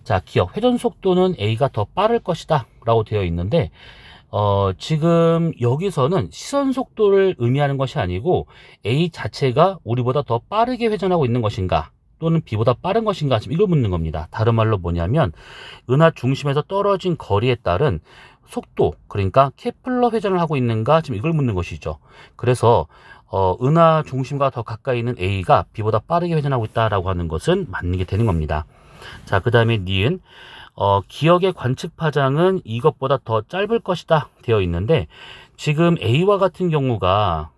자, 기억 회전 속도는 A가 더 빠를 것이다 라고 되어 있는데, 지금 여기서는 시선 속도를 의미하는 것이 아니고 A 자체가 우리보다 더 빠르게 회전하고 있는 것인가 또는 B보다 빠른 것인가, 지금 이걸 묻는 겁니다. 다른 말로 뭐냐면 은하 중심에서 떨어진 거리에 따른 속도, 그러니까 케플러 회전을 하고 있는가, 지금 이걸 묻는 것이죠. 그래서 은하 중심과 더 가까이 있는 A가 B보다 빠르게 회전하고 있다라고 하는 것은 맞는 게 되는 겁니다. 자, 그 다음에 니은 기억의 관측 파장은 이것보다 더 짧을 것이다 되어 있는데, 지금 A와 같은 경우가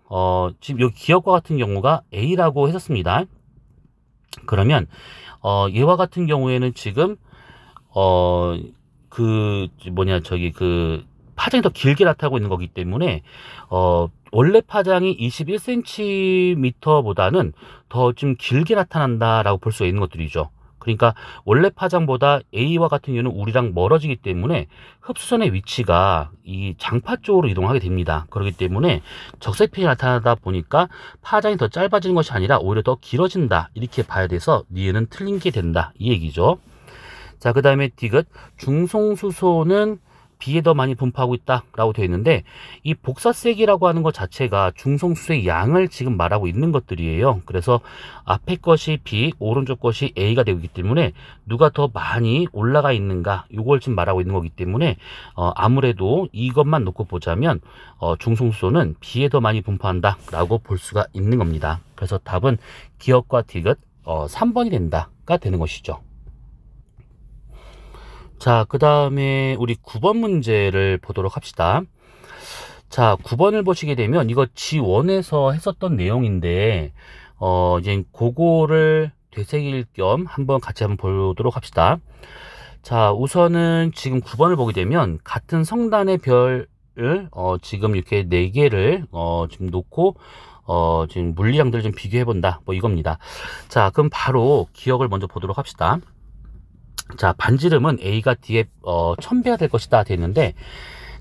지금 이 기억과 같은 경우가 A라고 했었습니다. 그러면 얘와 같은 경우에는 지금 파장이 더 길게 나타나고 있는 거기 때문에 원래 파장이 21cm보다는 더 좀 길게 나타난다라고 볼 수가 있는 것들이죠. 그러니까 원래 파장보다 A와 같은 경우는 우리랑 멀어지기 때문에 흡수선의 위치가 이 장파 쪽으로 이동하게 됩니다. 그렇기 때문에 적색편이 나타나다 보니까 파장이 더 짧아지는 것이 아니라 오히려 더 길어진다, 이렇게 봐야 돼서 니은은 틀린 게 된다, 이 얘기죠. 자, 그 다음에 디귿 중성수소는 B에 더 많이 분포하고 있다 라고 되어 있는데, 이 복사색이라고 하는 것 자체가 중성수소의 양을 지금 말하고 있는 것들이에요. 그래서 앞에 것이 B, 오른쪽 것이 A가 되고 있기 때문에 누가 더 많이 올라가 있는가, 이걸 지금 말하고 있는 거기 때문에 아무래도 이것만 놓고 보자면 중성수소는 B에 더 많이 분포한다 라고 볼 수가 있는 겁니다. 그래서 답은 기억과 디귿 3번이 된다가 되는 것이죠. 자, 그 다음에 우리 9번 문제를 보도록 합시다. 자, 9번을 보시게 되면 이거 G1에서 했었던 내용인데 이제 그거를 되새길 겸 한번 같이 한번 보도록 합시다. 자, 우선은 지금 9번을 보게 되면 같은 성단의 별을 지금 이렇게 4개를 지금 놓고 지금 물리량들을 좀 비교해 본다, 뭐 이겁니다. 자, 그럼 바로 기억을 먼저 보도록 합시다. 자, 반지름은 A가 D의 1000배가 될 것이다 되는데,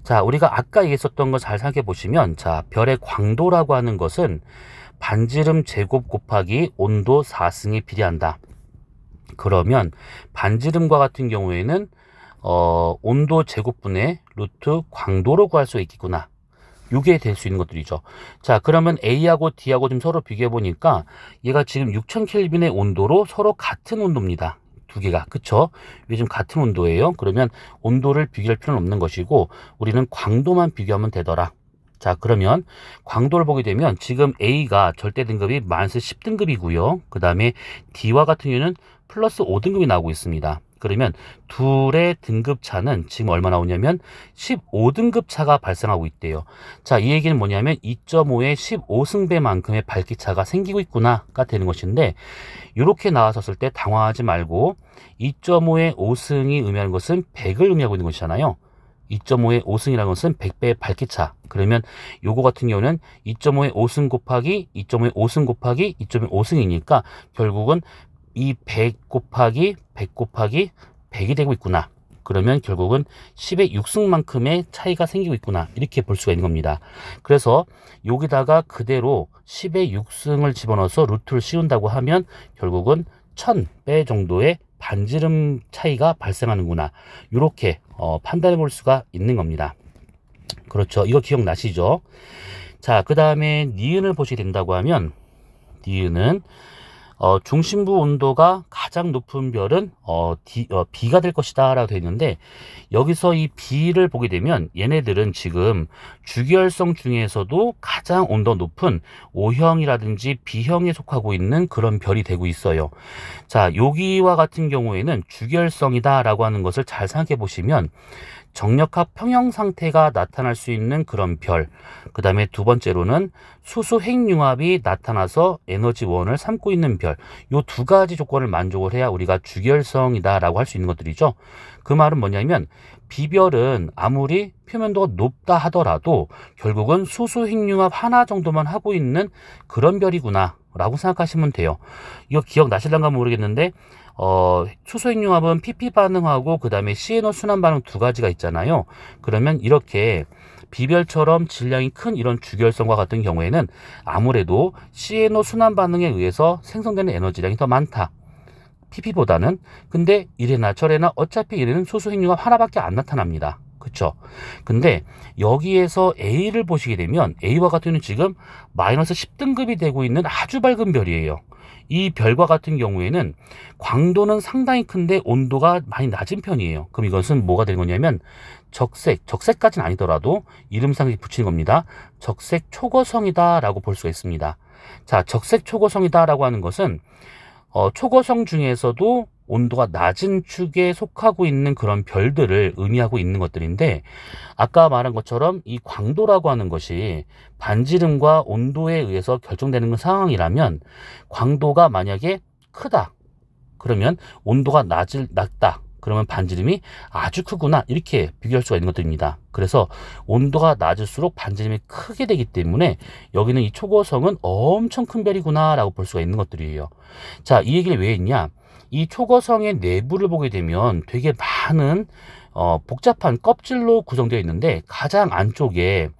자, 우리가 아까 얘기했었던 거 잘 생각해 보시면, 자, 별의 광도라고 하는 것은 반지름 제곱 곱하기 온도 4승에 비례한다. 그러면 반지름과 같은 경우에는 온도 제곱분의 루트 광도로 구할 수 있겠구나, 이게 될 수 있는 것들이죠. 자, 그러면 A하고 D하고 좀 서로 비교해 보니까 얘가 지금 6000켈빈의 온도로 서로 같은 온도입니다. 두 개가, 그쵸? 요즘 같은 온도예요. 그러면 온도를 비교할 필요는 없는 것이고 우리는 광도만 비교하면 되더라. 자, 그러면 광도를 보게 되면 지금 A가 절대 등급이 마이너스 10등급이고요. 그 다음에 D와 같은 경우는 플러스 5등급이 나오고 있습니다. 그러면 둘의 등급 차는 지금 얼마 나오냐면 15등급 차가 발생하고 있대요. 자, 이 얘기는 뭐냐면 2.5의 15승배만큼의 밝기 차가 생기고 있구나가 되는 것인데, 이렇게 나왔었을 때 당황하지 말고 2.5의 5승이 의미하는 것은 100을 의미하고 있는 것이잖아요. 2.5의 5승이라는 것은 100배의 밝기차. 그러면 요거 같은 경우는 2.5의 5승 곱하기 2.5의 5승 곱하기 2.5의 5승이니까 결국은 이 100 곱하기 100 곱하기 100이 되고 있구나. 그러면 결국은 10의 6승만큼의 차이가 생기고 있구나, 이렇게 볼 수가 있는 겁니다. 그래서 여기다가 그대로 10의 6승을 집어넣어서 루트를 씌운다고 하면 결국은 1000배 정도의 반지름 차이가 발생하는구나, 이렇게 판단해 볼 수가 있는 겁니다. 그렇죠? 이거 기억나시죠? 자, 그 다음에 니은을 보시게 된다고 하면, 니은은 중심부 온도가 가장 높은 별은 B가 될 것이다 라고 되어 있는데, 여기서 이 B를 보게 되면 얘네들은 지금 주기혈성 중에서도 가장 온도 높은 O형이라든지 B형에 속하고 있는 그런 별이 되고 있어요. 자, 여기와 같은 경우에는 주기혈성이다 라고 하는 것을 잘 생각해 보시면 정력합 평형 상태가 나타날 수 있는 그런 별, 그 다음에 두 번째로는 수소 핵융합이 나타나서 에너지원을 삼고 있는 별, 요 두 가지 조건을 만족을 해야 우리가 주기혈성이다 라고 할 수 있는 것들이죠. 그 말은 뭐냐면 B별은 아무리 표면도가 높다 하더라도 결국은 수소 핵융합 하나 정도만 하고 있는 그런 별이구나 라고 생각하시면 돼요. 이거 기억나실란가 모르겠는데 수소 핵융합은 PP 반응하고 그 다음에 CNO 순환 반응 두 가지가 있잖아요. 그러면 이렇게 비별처럼 질량이 큰 이런 주결성과 같은 경우에는 아무래도 CNO 순환 반응에 의해서 생성되는 에너지량이 더 많다. pp보다는. 근데 이래나 저래나 어차피 이래는 수소핵융합 하나밖에 안 나타납니다. 그쵸? 근데 여기에서 A를 보시게 되면 A와 같은 경우는 지금 마이너스 10등급이 되고 있는 아주 밝은 별이에요. 이 별과 같은 경우에는 광도는 상당히 큰데 온도가 많이 낮은 편이에요. 그럼 이것은 뭐가 되는 거냐면 적색까지는 아니더라도 이름상 붙이는 겁니다. 적색 초고성이다 라고 볼 수가 있습니다. 자, 적색 초고성이다 라고 하는 것은 초고성 중에서도 온도가 낮은 축에 속하고 있는 그런 별들을 의미하고 있는 것들인데, 아까 말한 것처럼 이 광도라고 하는 것이 반지름과 온도에 의해서 결정되는 상황이라면, 광도가 만약에 크다 그러면 온도가 낮다 그러면 반지름이 아주 크구나, 이렇게 비교할 수가 있는 것들입니다. 그래서 온도가 낮을수록 반지름이 크게 되기 때문에 여기는 이 초고성은 엄청 큰 별이구나 라고 볼 수가 있는 것들이에요. 자, 이 얘기를 왜 했냐, 이 초고성의 내부를 보게 되면 되게 많은 복잡한 껍질로 구성되어 있는데, 가장 안쪽에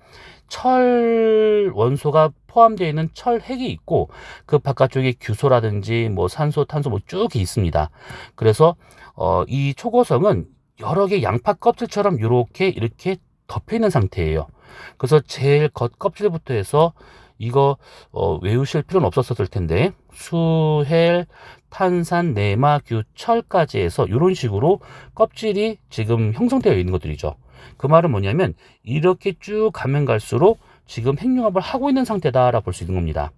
철 원소가 포함되어 있는 철핵이 있고, 그 바깥쪽에 규소라든지 뭐 산소, 탄소 뭐 쭉 있습니다. 그래서 이 초고성은 여러 개 양파 껍질처럼 이렇게 덮여 있는 상태예요. 그래서 제일 겉껍질부터 해서 이거 외우실 필요는 없었을 텐데, 수헬, 탄산, 네마, 규, 철까지 해서 이런 식으로 껍질이 지금 형성되어 있는 것들이죠. 그 말은 뭐냐면 이렇게 쭉 가면 갈수록 지금 핵융합을 하고 있는 상태다라고 볼 수 있는 겁니다.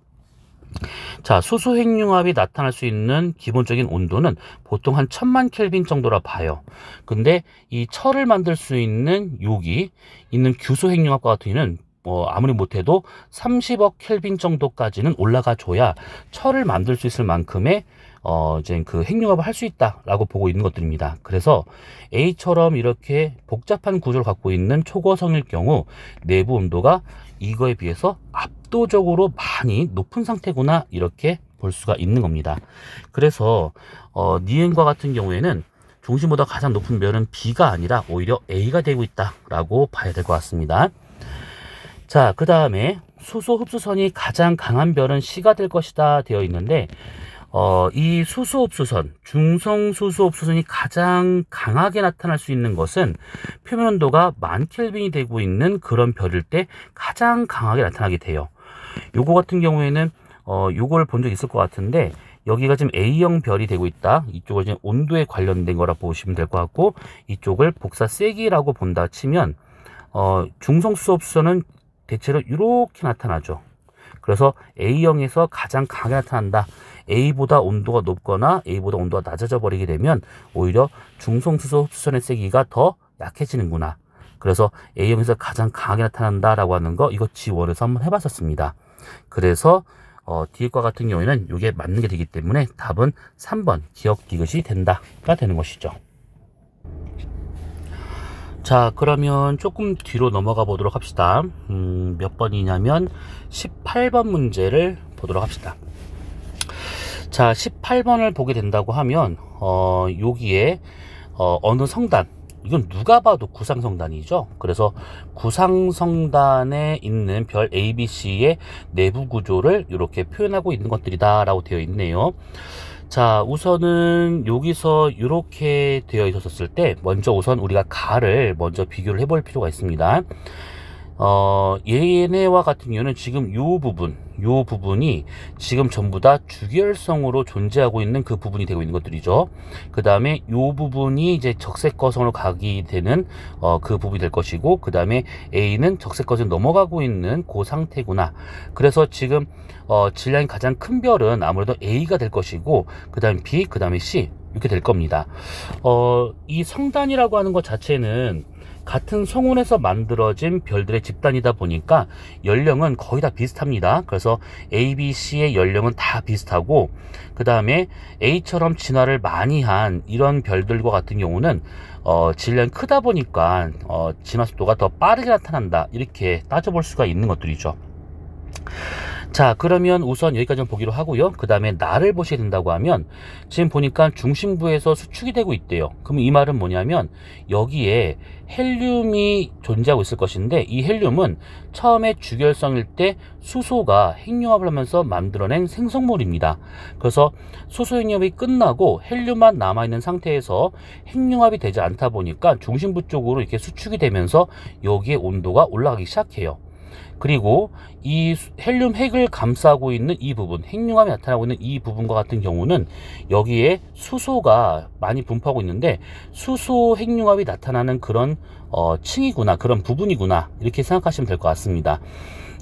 자, 수소 핵융합이 나타날 수 있는 기본적인 온도는 보통 한 1000만 켈빈 정도라 봐요. 근데 이 철을 만들 수 있는 여기 있는 규소 핵융합과 같은 경우는 아무리 못해도 30억 켈빈 정도까지는 올라가 줘야 철을 만들 수 있을 만큼의 이제 그 핵융합을 할 수 있다라고 보고 있는 것들입니다. 그래서 A처럼 이렇게 복잡한 구조를 갖고 있는 초고성일 경우 내부 온도가 이거에 비해서 압도적으로 많이 높은 상태구나, 이렇게 볼 수가 있는 겁니다. 그래서 니은과 같은 경우에는 중심보다 가장 높은 별은 B가 아니라 오히려 A가 되고 있다라고 봐야 될 것 같습니다. 자, 그 다음에 수소 흡수선이 가장 강한 별은 C가 될 것이다 되어 있는데, 이 수소 흡수선, 중성 수소 흡수선이 가장 강하게 나타날 수 있는 것은 표면 온도가 10,000켈빈이 되고 있는 그런 별일 때 가장 강하게 나타나게 돼요. 요거 같은 경우에는 요걸 본 적 있을 것 같은데, 여기가 지금 A형 별이 되고 있다. 이쪽을 이제 온도에 관련된 거라 보시면 될 것 같고, 이쪽을 복사 세기라고 본다 치면 중성 수소 흡수선은 대체로 이렇게 나타나죠. 그래서 A형에서 가장 강하게 나타난다. A보다 온도가 높거나 A보다 온도가 낮아져 버리게 되면 오히려 중성수소 흡수선의 세기가 더 약해지는구나. 그래서 A형에서 가장 강하게 나타난다라고 하는 거, 이거 G1에서 한번 해봤었습니다. 그래서 디귿과 같은 경우에는 이게 맞는 게 되기 때문에 답은 3번 기억 디귿이 된다가 되는 것이죠. 자, 그러면 조금 뒤로 넘어가 보도록 합시다. 몇 번이냐면 18번 문제를 보도록 합시다. 자, 18번을 보게 된다고 하면 여기에 어느 성단, 이건 누가 봐도 구상성단이죠. 그래서 구상성단에 있는 별 ABC의 내부 구조를 이렇게 표현하고 있는 것들이다 라고 되어 있네요. 자, 우선은 여기서 이렇게 되어 있었을 때 먼저 우선 우리가 가를 먼저 비교를 해볼 필요가 있습니다. 얘네와 같은 경우는 지금 요 부분이 지금 전부 다 주결성으로 존재하고 있는 그 부분이 되고 있는 것들이죠. 그 다음에 요 부분이 이제 적색거성으로 가게 되는 그 부분이 될 것이고, 그 다음에 A는 적색거성 넘어가고 있는 그 상태구나. 그래서 지금 질량이 가장 큰 별은 아무래도 A가 될 것이고, 그 다음에 B, 그 다음에 C 이렇게 될 겁니다. 이 성단이라고 하는 것 자체는 같은 성운에서 만들어진 별들의 집단이다 보니까 연령은 거의 다 비슷합니다. 그래서 A, B, C의 연령은 다 비슷하고, 그 다음에 A처럼 진화를 많이 한 이런 별들과 같은 경우는 질량이 크다 보니까 진화 속도가 더 빠르게 나타난다, 이렇게 따져볼 수가 있는 것들이죠. 자, 그러면 우선 여기까지는 보기로 하고요. 그 다음에 나를 보시게 된다고 하면 지금 보니까 중심부에서 수축이 되고 있대요. 그럼 이 말은 뭐냐면 여기에 헬륨이 존재하고 있을 것인데, 이 헬륨은 처음에 주결성일 때 수소가 핵융합을 하면서 만들어낸 생성물입니다. 그래서 수소 핵융합이 끝나고 헬륨만 남아있는 상태에서 핵융합이 되지 않다 보니까 중심부 쪽으로 이렇게 수축이 되면서 여기에 온도가 올라가기 시작해요. 그리고 이 헬륨 핵을 감싸고 있는 이 부분, 핵융합이 나타나고 있는 이 부분과 같은 경우는 여기에 수소가 많이 분포하고 있는데, 수소 핵융합이 나타나는 그런 층이구나, 그런 부분이구나, 이렇게 생각하시면 될 것 같습니다.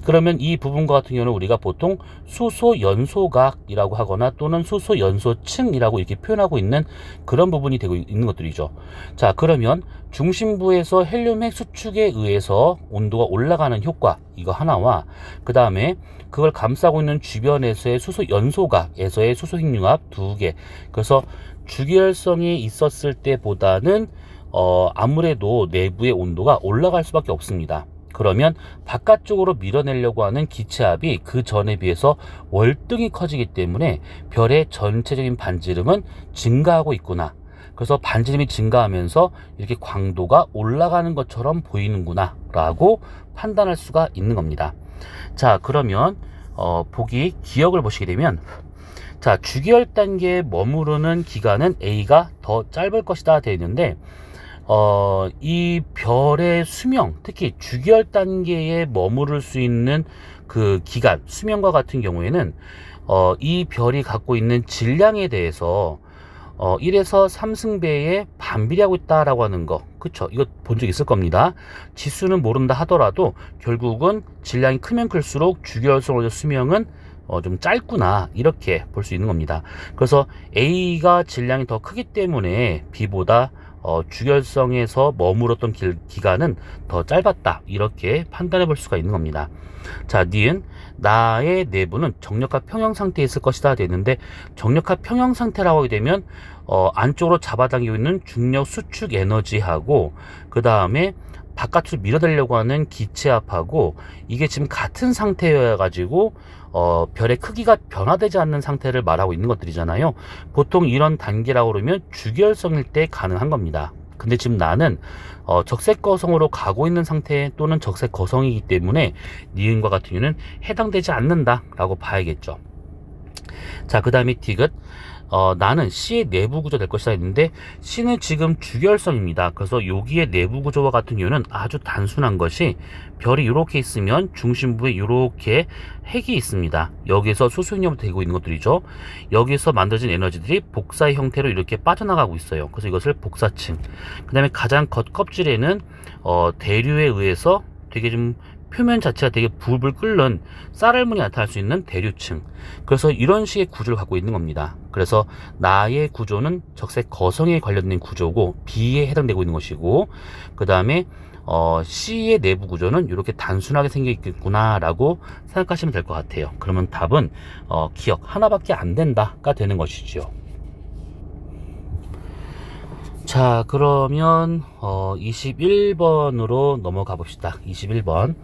그러면 이 부분과 같은 경우는 우리가 보통 수소 연소각이라고 하거나 또는 수소 연소층이라고 이렇게 표현하고 있는 그런 부분이 되고 있는 것들이죠. 자, 그러면 중심부에서 헬륨 핵 수축에 의해서 온도가 올라가는 효과, 이거 하나와 그 다음에 그걸 감싸고 있는 주변에서의 수소 연소각에서의 수소 핵융합 두 개. 그래서 주결성이 있었을 때보다는 아무래도 내부의 온도가 올라갈 수밖에 없습니다. 그러면 바깥쪽으로 밀어내려고 하는 기체압이 그 전에 비해서 월등히 커지기 때문에 별의 전체적인 반지름은 증가하고 있구나. 그래서 반지름이 증가하면서 이렇게 광도가 올라가는 것처럼 보이는구나 라고 판단할 수가 있는 겁니다. 자, 그러면 보기 기억을 보시게 되면, 자, 주기열 단계에 머무르는 기간은 A가 더 짧을 것이다 되어 있는데, 이 별의 수명, 특히 주기열 단계에 머무를 수 있는 그 기간, 수명과 같은 경우에는 이 별이 갖고 있는 질량에 대해서 1에서 3승배에 반비례하고 있다라고 하는 거, 그쵸? 이거 본 적 있을 겁니다. 지수는 모른다 하더라도 결국은 질량이 크면 클수록 주기열성으로의 수명은 좀 짧구나, 이렇게 볼 수 있는 겁니다. 그래서 A가 질량이 더 크기 때문에 B보다 주결성에서 머물렀던 기간은 더 짧았다, 이렇게 판단해 볼 수가 있는 겁니다. 자, 니은 나의 내부는 정력화 평형 상태에 있을 것이다 되는데, 정력화 평형 상태라고 하게 되면 안쪽으로 잡아당기고 있는 중력 수축 에너지하고 그 다음에 바깥으로 밀어내려고 하는 기체압하고 이게 지금 같은 상태여야 가지고 별의 크기가 변화되지 않는 상태를 말하고 있는 것들이잖아요. 보통 이런 단계라고 그러면 주결성일 때 가능한 겁니다. 근데 지금 나는 적색거성으로 가고 있는 상태 또는 적색거성이기 때문에 니은과 같은 경우는 해당되지 않는다 라고 봐야겠죠. 자, 그 다음에 디귿, 나는 C의 내부 구조 될 것이다 했는데, C는 지금 주결성입니다. 그래서 여기에 내부 구조와 같은 경우는 아주 단순한 것이, 별이 이렇게 있으면 중심부에 이렇게 핵이 있습니다. 여기에서 수소핵융합이 되고 있는 것들이죠. 여기서 만들어진 에너지들이 복사의 형태로 이렇게 빠져나가고 있어요. 그래서 이것을 복사층. 그 다음에 가장 겉껍질에는 대류에 의해서 되게 좀 표면 자체가 되게 불불 끓는 쌀알문이 나타날 수 있는 대류층. 그래서 이런 식의 구조를 갖고 있는 겁니다. 그래서 나의 구조는 적색 거성에 관련된 구조고 B에 해당되고 있는 것이고, 그 다음에 C의 내부 구조는 이렇게 단순하게 생겨 있겠구나 라고 생각하시면 될 것 같아요. 그러면 답은 기억 하나밖에 안 된다가 되는 것이죠. 자, 그러면 21번으로 넘어가 봅시다. 21번.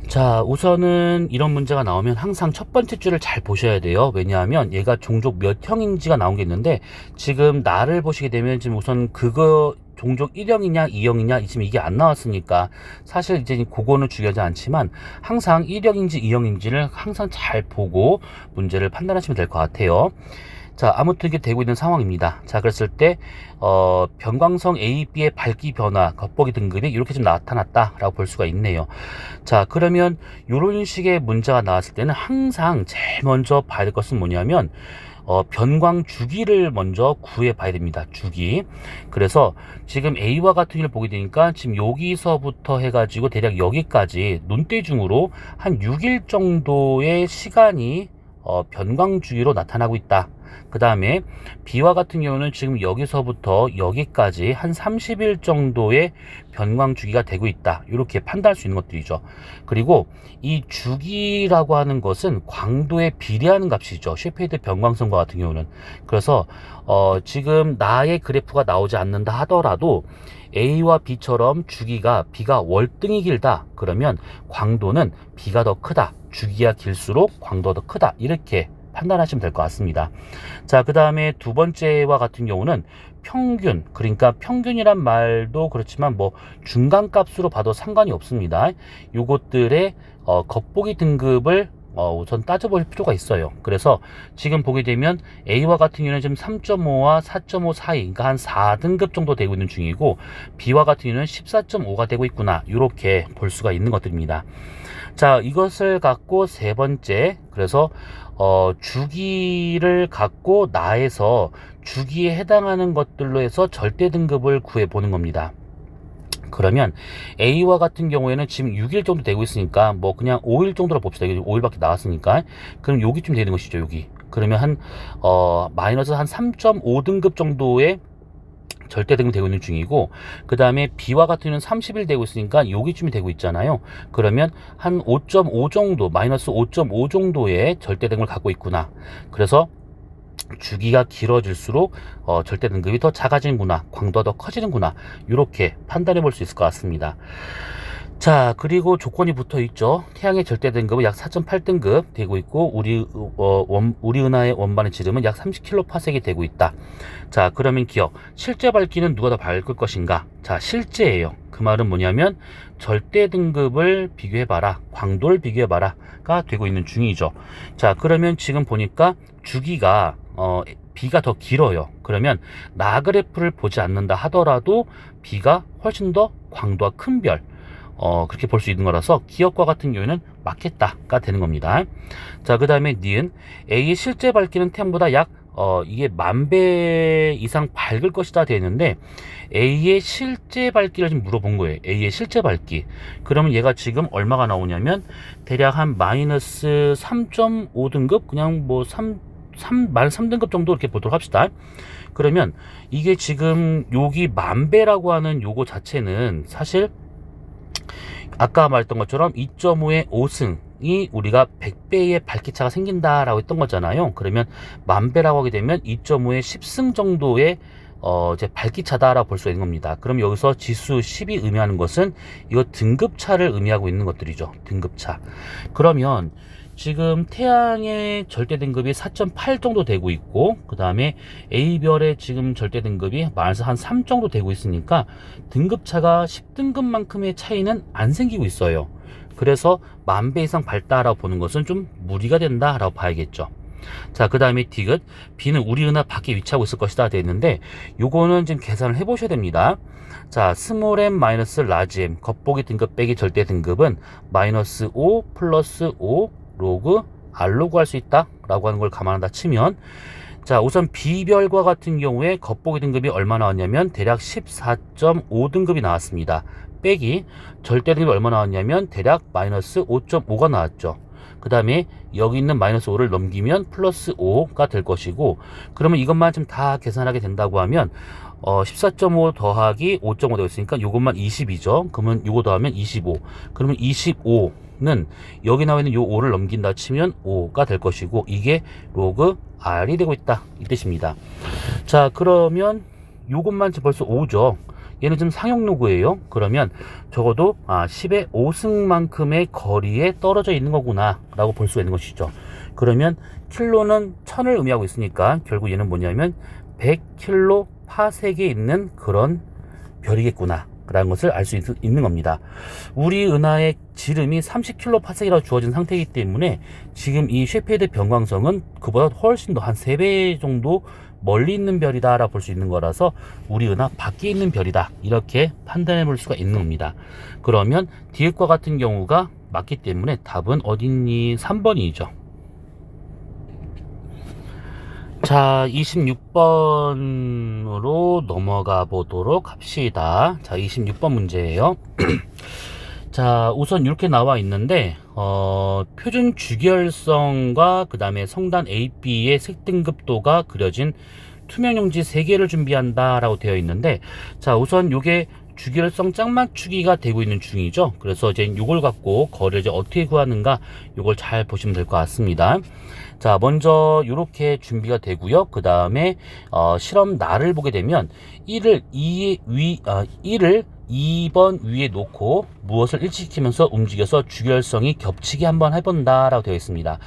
자, 우선은 이런 문제가 나오면 항상 첫 번째 줄을 잘 보셔야 돼요. 왜냐하면 얘가 종족 몇 형인지가 나온 게 있는데, 지금 나를 보시게 되면 지금 우선 그거 종족 1형이냐 2형이냐 지금 이게 안 나왔으니까 사실 이제 그거는 중요하지 않지만, 항상 1형인지 2형인지를 항상 잘 보고 문제를 판단하시면 될 것 같아요. 자, 아무튼 이게 되고 있는 상황입니다. 자, 그랬을 때 변광성 A, B의 밝기 변화, 겉보기 등급이 이렇게 좀 나타났다라고 볼 수가 있네요. 자, 그러면 이런 식의 문제가 나왔을 때는 항상 제일 먼저 봐야 될 것은 뭐냐면 변광 주기를 먼저 구해 봐야 됩니다. 주기. 그래서 지금 A와 같은 경우를 보게 되니까 지금 여기서부터 해가지고 대략 여기까지 눈대중으로 한 6일 정도의 시간이 변광 주기로 나타나고 있다. 그 다음에 B와 같은 경우는 지금 여기서부터 여기까지 한 30일 정도의 변광 주기가 되고 있다, 이렇게 판단할 수 있는 것들이죠. 그리고 이 주기라고 하는 것은 광도에 비례하는 값이죠, 쉐페이드 변광선과 같은 경우는. 그래서 지금 나의 그래프가 나오지 않는다 하더라도 A와 B처럼 주기가 B가 월등히 길다 그러면 광도는 B가 더 크다, 주기가 길수록 광도가 더 크다, 이렇게 판단하시면 될 것 같습니다. 자, 그 다음에 두 번째와 같은 경우는 평균, 그러니까 평균이란 말도 그렇지만 뭐 중간값으로 봐도 상관이 없습니다. 요것들의 겉보기 등급을 우선 따져볼 필요가 있어요. 그래서 지금 보게 되면 A와 같은 경우는 지금 3.5와 4.5 사이, 그러니까 한 4등급 정도 되고 있는 중이고, B와 같은 경우는 14.5가 되고 있구나, 이렇게 볼 수가 있는 것들입니다. 자, 이것을 갖고 세 번째, 그래서 주기를 갖고 나에서 주기에 해당하는 것들로 해서 절대 등급을 구해 보는 겁니다. 그러면 A와 같은 경우에는 지금 6일 정도 되고 있으니까 뭐 그냥 5일 정도로 봅시다. 5일밖에 나왔으니까. 그럼 여기쯤 되는 것이죠, 여기. 그러면 한 마이너스 한 3.5등급 정도의 절대 등급이 되고 있는 중이고, 그 다음에 B와 같은 경우는 30일 되고 있으니까 여기쯤이 되고 있잖아요. 그러면 한 5.5 정도, 마이너스 5.5 정도의 절대 등급을 갖고 있구나. 그래서 주기가 길어질수록 절대 등급이 더 작아지는구나, 광도가 더 커지는구나, 이렇게 판단해 볼 수 있을 것 같습니다. 자, 그리고 조건이 붙어 있죠. 태양의 절대 등급은 약 4.8등급 되고 있고, 우리 은하의 원반의 지름은 약 30kPa이 되고 있다. 자, 그러면 기억, 실제 밝기는 누가 더 밝을 것인가? 자, 실제예요. 그 말은 뭐냐면 절대 등급을 비교해봐라, 광도를 비교해봐라 가 되고 있는 중이죠. 자, 그러면 지금 보니까 주기가 B가 더 길어요. 그러면 나 그래프를 보지 않는다 하더라도 B가 훨씬 더 광도가 큰 별, 그렇게 볼 수 있는 거라서 기억과 같은 경우에는 맞겠다가 되는 겁니다. 자, 그 다음에 니은, A의 실제 밝기는 태양보다 약 이게 10,000배 이상 밝을 것이다 되는데, A의 실제 밝기를 지금 물어본 거예요. A의 실제 밝기. 그러면 얘가 지금 얼마가 나오냐면 대략 한 마이너스 3.5등급, 그냥 뭐 3등급 정도 이렇게 보도록 합시다. 그러면 이게 지금 여기 10,000배라고 하는 요거 자체는 사실 아까 말했던 것처럼 2.5의 5승이 우리가 100배의 밝기차가 생긴다라고 했던 거잖아요. 그러면 10,000배라고 하게 되면 2.5의 10승 정도의 이제 밝기차다라고 볼 수 있는 겁니다. 그럼 여기서 지수 10이 의미하는 것은 이거 등급차를 의미하고 있는 것들이죠. 등급차. 그러면 지금 태양의 절대 등급이 4.8 정도 되고 있고, 그 다음에 A별의 지금 절대 등급이 마이너스 한 3 정도 되고 있으니까 등급차가 10등급만큼의 차이는 안 생기고 있어요. 그래서 10,000배 이상 밝다라고 보는 것은 좀 무리가 된다라고 봐야겠죠. 자, 그 다음에 디귿, B는 우리 은하 밖에 위치하고 있을 것이다 되어 있는데, 요거는 지금 계산을 해 보셔야 됩니다. 자, 스몰 m 마이너스 라지 m 겉보기 등급 빼기 절대 등급은 마이너스 5 플러스 5 로그 R로그 할 수 있다 라고 하는 걸 감안한다 치면, 자, 우선 B별과 같은 경우에 겉보기 등급이 얼마 나왔냐면 대략 14.5등급이 나왔습니다. 빼기 절대 등급이 얼마 나왔냐면 대략 마이너스 5.5가 나왔죠. 그 다음에 여기 있는 마이너스 5를 넘기면 플러스 5가 될 것이고, 그러면 이것만 좀 다 계산하게 된다고 하면 14.5 더하기 5.5 되어 있으니까 요것만 20이죠. 그러면 요거 더하면 25. 그러면 25는 여기 나와 있는 요 5를 넘긴다 치면 5가 될 것이고, 이게 로그 R이 되고 있다 이 뜻입니다. 자, 그러면 요것만 벌써 5죠. 얘는 지금 상용 로그예요. 그러면 적어도 10의 5승만큼의 거리에 떨어져 있는 거구나 라고 볼 수가 있는 것이죠. 그러면 킬로는 1000을 의미하고 있으니까 결국 얘는 뭐냐면 100킬로 파섹에 있는 그런 별이겠구나 라는 것을 알 수 있는 겁니다. 우리 은하의 지름이 30킬로 파섹이라고 주어진 상태이기 때문에 지금 이 쉐페이드 변광성은 그보다 훨씬 더 한 3배 정도 멀리 있는 별이다 라고 볼 수 있는 거라서 우리 은하 밖에 있는 별이다, 이렇게 판단해 볼 수가 있는 겁니다. 그러면 디귿과 같은 경우가 맞기 때문에 답은 어딨니? 3번이죠. 자, 26번으로 넘어가 보도록 합시다. 자, 26번 문제예요. 자, 우선 이렇게 나와 있는데 표준 주기열성과 그 다음에 성단 A, B의 색 등급도가 그려진 투명용지 3개를 준비한다 라고 되어 있는데, 자 우선 요게 주기열성 짝맞추기가 되고 있는 중이죠. 그래서 이제 요걸 갖고 거리를 이제 어떻게 구하는가, 요걸 잘 보시면 될 것 같습니다. 자 먼저 요렇게 준비가 되고요. 그 다음에 실험 날을 보게 되면 1을 2번 위에 놓고 무엇을 일치시키면서 움직여서 주기열성이 겹치게 한번 해본다 라고 되어 있습니다.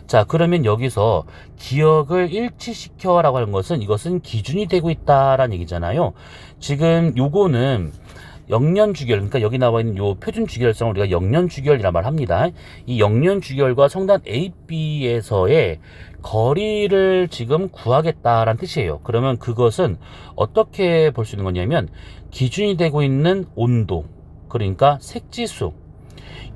자 그러면 여기서 기억을 일치시켜 라고 하는 것은, 이것은 기준이 되고 있다라는 얘기잖아요. 지금 요거는 영년주기열, 그러니까 여기 나와 있는 요 표준 주기열성을 우리가 영년주기열이라 말합니다. 이 영년주기열과 성단 AB에서의 거리를 지금 구하겠다라는 뜻이에요. 그러면 그것은 어떻게 볼 수 있는 거냐면, 기준이 되고 있는 온도, 그러니까 색지수,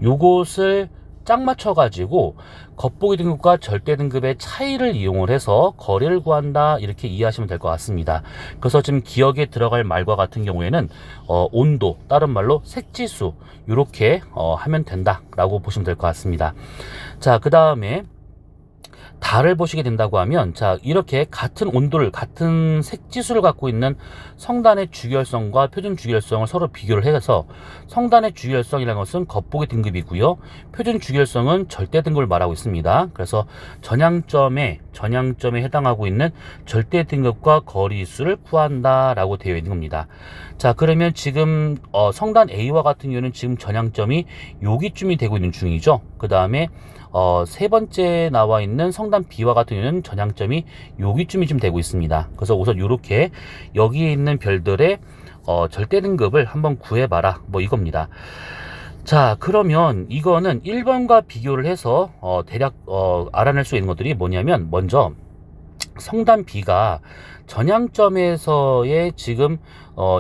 요것을 짝 맞춰 가지고 겉보기 등급과 절대 등급의 차이를 이용을 해서 거리를 구한다, 이렇게 이해하시면 될 것 같습니다. 그래서 지금 기억에 들어갈 말과 같은 경우에는 온도, 다른 말로 색지수, 이렇게 하면 된다 라고 보시면 될 것 같습니다. 자 그 다음에 달을 보시게 된다고 하면, 자 이렇게 같은 온도를, 같은 색지수를 갖고 있는 성단의 주기열성과 표준 주기열성을 서로 비교를 해서, 성단의 주기열성이라는 것은 겉보기 등급이고요, 표준 주기열성은 절대 등급을 말하고 있습니다. 그래서 전향점에 해당하고 있는 절대 등급과 거리수를 구한다 라고 되어 있는 겁니다. 자 그러면 지금 성단 A와 같은 경우는 지금 전향점이 여기쯤이 되고 있는 중이죠. 그 다음에 세 번째 나와 있는 성단 B와 같은 경우는 전향점이 여기쯤이 좀 되고 있습니다. 그래서 우선 이렇게 여기에 있는 별들의 절대 등급을 한번 구해봐라, 뭐 이겁니다. 자 그러면 이거는 1번과 비교를 해서 대략 알아낼 수 있는 것들이 뭐냐면, 먼저 성단 B가 전향점에서의 지금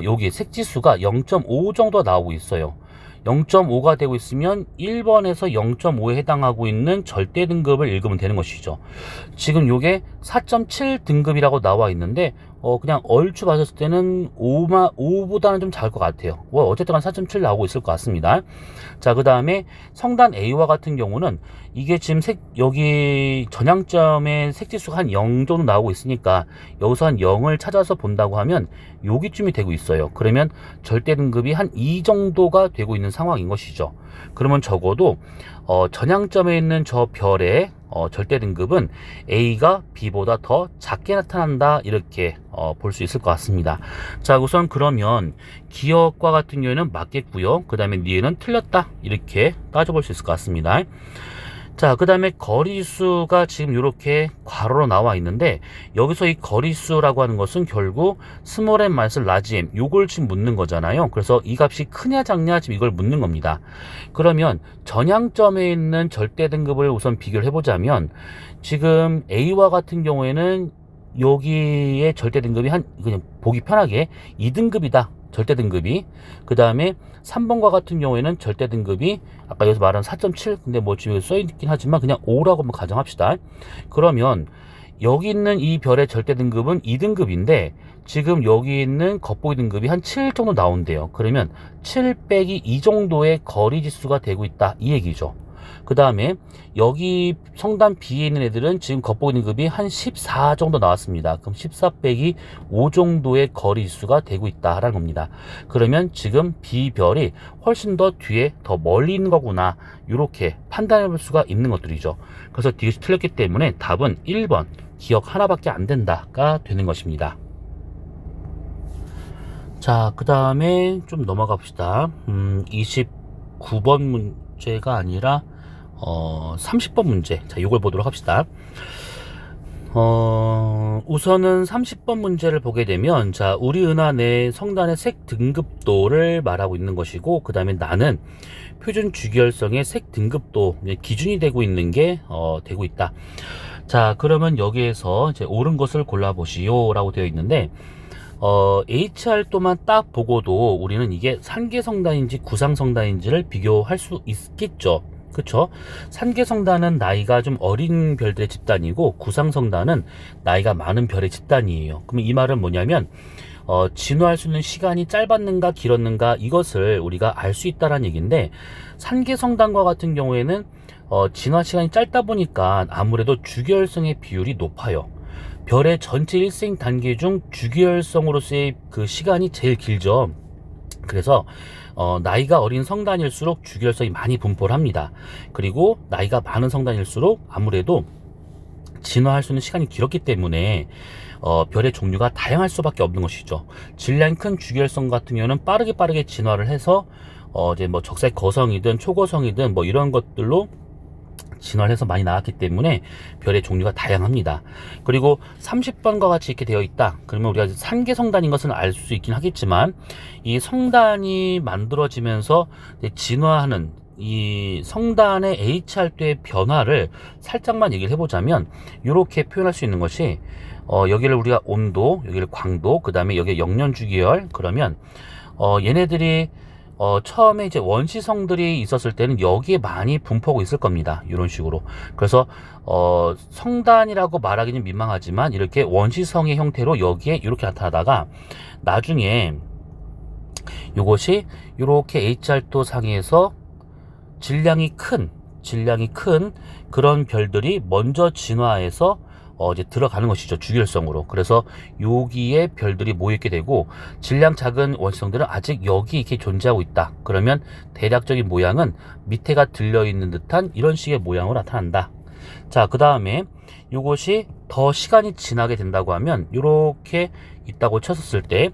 여기 색지수가 0.5 정도 나오고 있어요. 0.5가 되고 있으면 1번에서 0.5에 해당하고 있는 절대 등급을 읽으면 되는 것이죠. 지금 요게 4.7 등급이라고 나와 있는데 그냥 얼추 봤을 때는 5보다는 좀 작을 것 같아요. 어쨌든 4.7 나오고 있을 것 같습니다. 자 그 다음에 성단 A와 같은 경우는 이게 지금 여기 전향점의 색지수가 한 0 정도 나오고 있으니까, 여기서 한 0을 찾아서 본다고 하면 여기쯤이 되고 있어요. 그러면 절대 등급이 한 2 정도가 되고 있는 상황인 것이죠. 그러면 적어도 전향점에 있는 저 별의 절대 등급은 A가 B보다 더 작게 나타난다, 이렇게 볼 수 있을 것 같습니다. 자 우선 그러면 기억과 같은 경우에는 맞겠고요, 그 다음에 니에는 틀렸다, 이렇게 따져볼 수 있을 것 같습니다. 자 그 다음에 거리수가 지금 이렇게 괄호로 나와 있는데, 여기서 이 거리수라고 하는 것은 결국 스몰 m 마이너스 라지 m, 요걸 지금 묻는 거잖아요. 그래서 이 값이 크냐 작냐 지금 이걸 묻는 겁니다. 그러면 전향점에 있는 절대 등급을 우선 비교를 해보자면, 지금 A와 같은 경우에는 여기에 절대 등급이 그냥 보기 편하게 2등급이다 절대 등급이. 그 다음에 3번과 같은 경우에는 절대 등급이 아까 여기서 말한 4.7, 근데 뭐 지금 써있긴 하지만 그냥 5라고 한번 가정합시다. 그러면 여기 있는 이 별의 절대 등급은 2등급인데 지금 여기 있는 겉보기 등급이 한 7 정도 나온대요. 그러면 7 빼기 2 정도의 거리 지수가 되고 있다, 이 얘기죠. 그 다음에 여기 성단 B에 있는 애들은 지금 겉보기 등급이 한 14 정도 나왔습니다. 그럼 14 빼기 5 정도의 거리 지수가 되고 있다라는 겁니다. 그러면 지금 B별이 훨씬 더 뒤에 더 멀리 있는 거구나, 이렇게 판단해 볼 수가 있는 것들이죠. 그래서 이것이 틀렸기 때문에 답은 1번 기억 하나밖에 안 된다가 되는 것입니다. 자 그 다음에 좀 넘어가 봅시다. 29번 문제가 아니라 30번 문제, 자 이걸 보도록 합시다. 우선은 30번 문제를 보게 되면, 자 우리 은하 내 성단의 색 등급도를 말하고 있는 것이고, 그 다음에 나는 표준 주기열성의 색 등급도 기준이 되고 있는 게 되고 있다. 자 그러면 여기에서 이제 옳은 것을 골라보시오 라고 되어 있는데, HR도만 딱 보고도 우리는 이게 산계성단인지 구상성단인지를 비교할 수 있겠죠. 그쵸? 산계성단은 나이가 좀 어린 별들의 집단이고, 구상성단은 나이가 많은 별의 집단이에요. 그럼 이 말은 뭐냐면 진화할 수 있는 시간이 짧았는가 길었는가 이것을 우리가 알 수 있다는 얘기인데, 산계성단과 같은 경우에는 진화 시간이 짧다 보니까 아무래도 주기혈성의 비율이 높아요. 별의 전체 일생 단계 중 주기혈성으로서의 그 시간이 제일 길죠. 그래서 나이가 어린 성단일수록 주기혈성이 많이 분포를 합니다. 그리고 나이가 많은 성단일수록 아무래도 진화할 수 있는 시간이 길었기 때문에 별의 종류가 다양할 수밖에 없는 것이죠. 질량이 큰 주기혈성 같은 경우는 빠르게 진화를 해서 이제 뭐 적색 거성이든 초거성이든 뭐 이런 것들로 진화를 해서 많이 나왔기 때문에 별의 종류가 다양합니다. 그리고 30번과 같이 이렇게 되어 있다. 그러면 우리가 산계성단인 것은 알 수 있긴 하겠지만, 이 성단이 만들어지면서 진화하는 이 성단의 HR도의 변화를 살짝만 얘기를 해보자면, 이렇게 표현할 수 있는 것이 여기를 우리가 온도, 여기를 광도, 그 다음에 여기 영년주기열, 그러면 얘네들이 처음에 이제 원시성들이 있었을 때는 여기에 많이 분포하고 있을 겁니다. 이런 식으로. 그래서 성단이라고 말하기는 민망하지만 이렇게 원시성의 형태로 여기에 이렇게 나타나다가 나중에 이것이 이렇게 HR도 상에서 질량이 큰 그런 별들이 먼저 진화해서 이제 들어가는 것이죠. 주기혈성으로. 그래서 여기에 별들이 모이게 되고, 질량 작은 원시성들은 아직 여기 이렇게 존재하고 있다. 그러면 대략적인 모양은 밑에가 들려있는 듯한 이런 식의 모양으로 나타난다. 자, 그 다음에 이것이 더 시간이 지나게 된다고 하면 이렇게 있다고 쳤었을 때